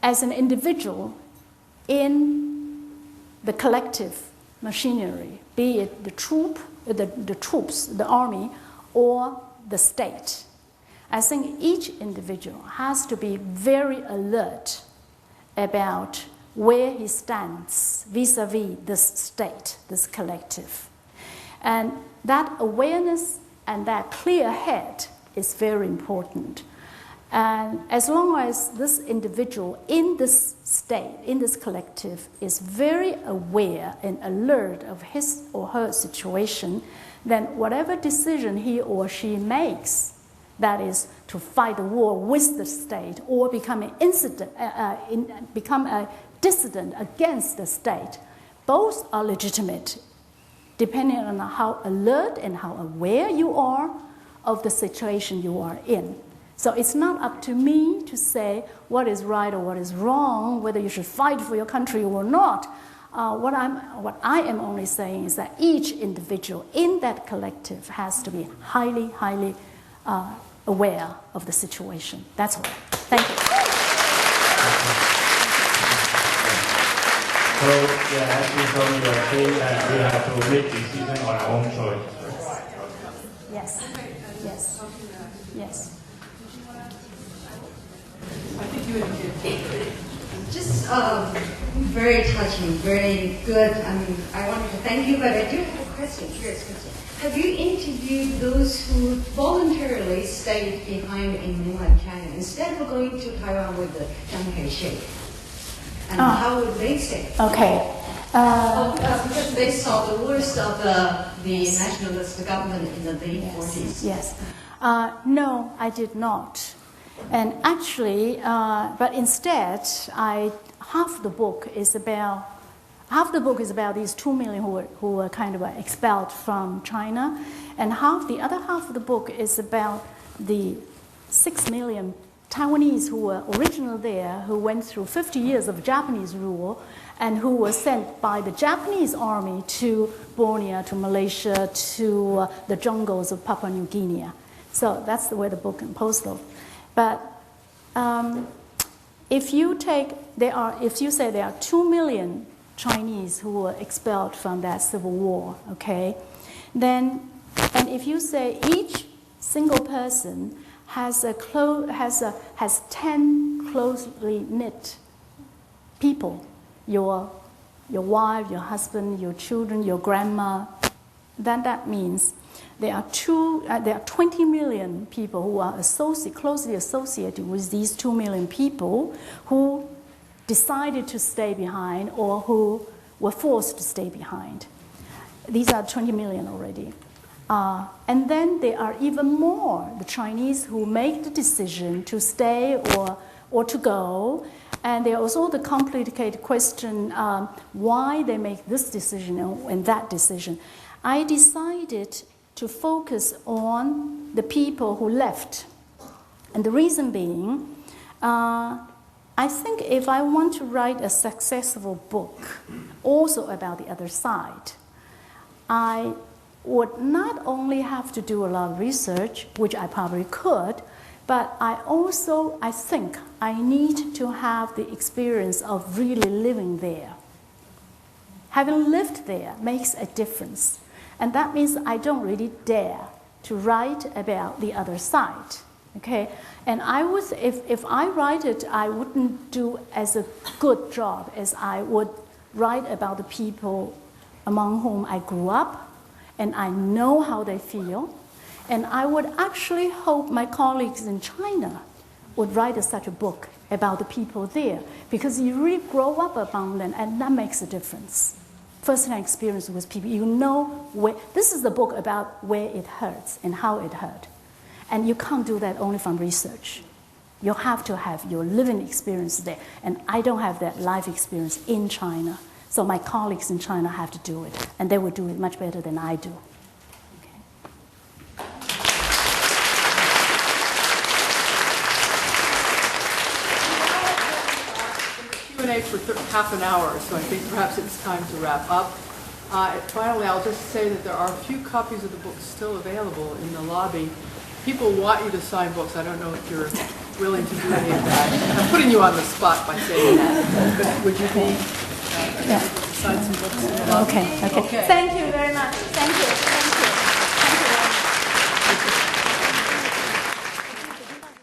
as an individual in the collective machinery, be it the troops, the army, or the state, I think each individual has to be very alert about where he stands vis-a-vis this state, this collective. And that awareness and that clear head is very important. And as long as this individual in this state, in this collective, is very aware and alert of his or her situation, then whatever decision he or she makes, that is to fight the war with the state or become a dissident against the state, both are legitimate, depending on how alert and how aware you are of the situation you are in. So it's not up to me to say what is right or what is wrong, whether you should fight for your country or not. What I am only saying is that each individual in that collective has to be highly, highly aware of the situation. That's all. Thank you. So, yeah, as you told me, you are saying that we have to make decisions on our own choice. Yes. Yes. Yes. I think you would Just very touching, very good. I wanted to thank you, but I do have a question, curious question. Have you interviewed those who voluntarily stayed behind in mainland China instead of going to Taiwan with the Chiang Kai-shek? And how would they stay? Okay. Because they saw the worst of the nationalist government in the late 40s. Yes. No, I did not. And actually, but instead, half the book is about these 2 million who were kind of expelled from China, and the other half of the book is about the 6 million Taiwanese who were originally there, who went through 50 years of Japanese rule, and who were sent by the Japanese army to Borneo, to Malaysia, to the jungles of Papua New Guinea. So that's where the book is posted. But if you say there are 2 million Chinese who were expelled from that civil war, okay, then, and if you say each single person has 10 closely knit people, your wife, your husband, your children, your grandma, then that means there are 20 million people who are closely associated with these 2 million people who decided to stay behind or who were forced to stay behind. These are 20 million already. And then there are even more, the Chinese who make the decision to stay or to go. And there is also the complicated question why they make this decision and that decision. I decided to focus on the people who left. And the reason being, I think if I want to write a successful book also about the other side, I would not only have to do a lot of research, which I probably could, but I think I need to have the experience of really living there. Having lived there makes a difference. And that means I don't really dare to write about the other side. Okay? And if I write it, I wouldn't do as a good job as I would write about the people among whom I grew up, and I know how they feel. And I would actually hope my colleagues in China would write such a book about the people there, because you really grow up among them, and that makes a difference. First-hand experience with people, you know where. This is the book about where it hurts and how it hurt. And you can't do that only from research. You have to have your living experience there. And I don't have that life experience in China. So my colleagues in China have to do it. And they will do it much better than I do. Q&A for half an hour, so I think perhaps it's time to wrap up. Finally, I'll just say that there are a few copies of the book still available in the lobby. People want you to sign books. I don't know if you're willing to do any of that. I'm putting you on the spot by saying that. But would you be sign some books in the lobby? Okay. Thank you very much. Thank you.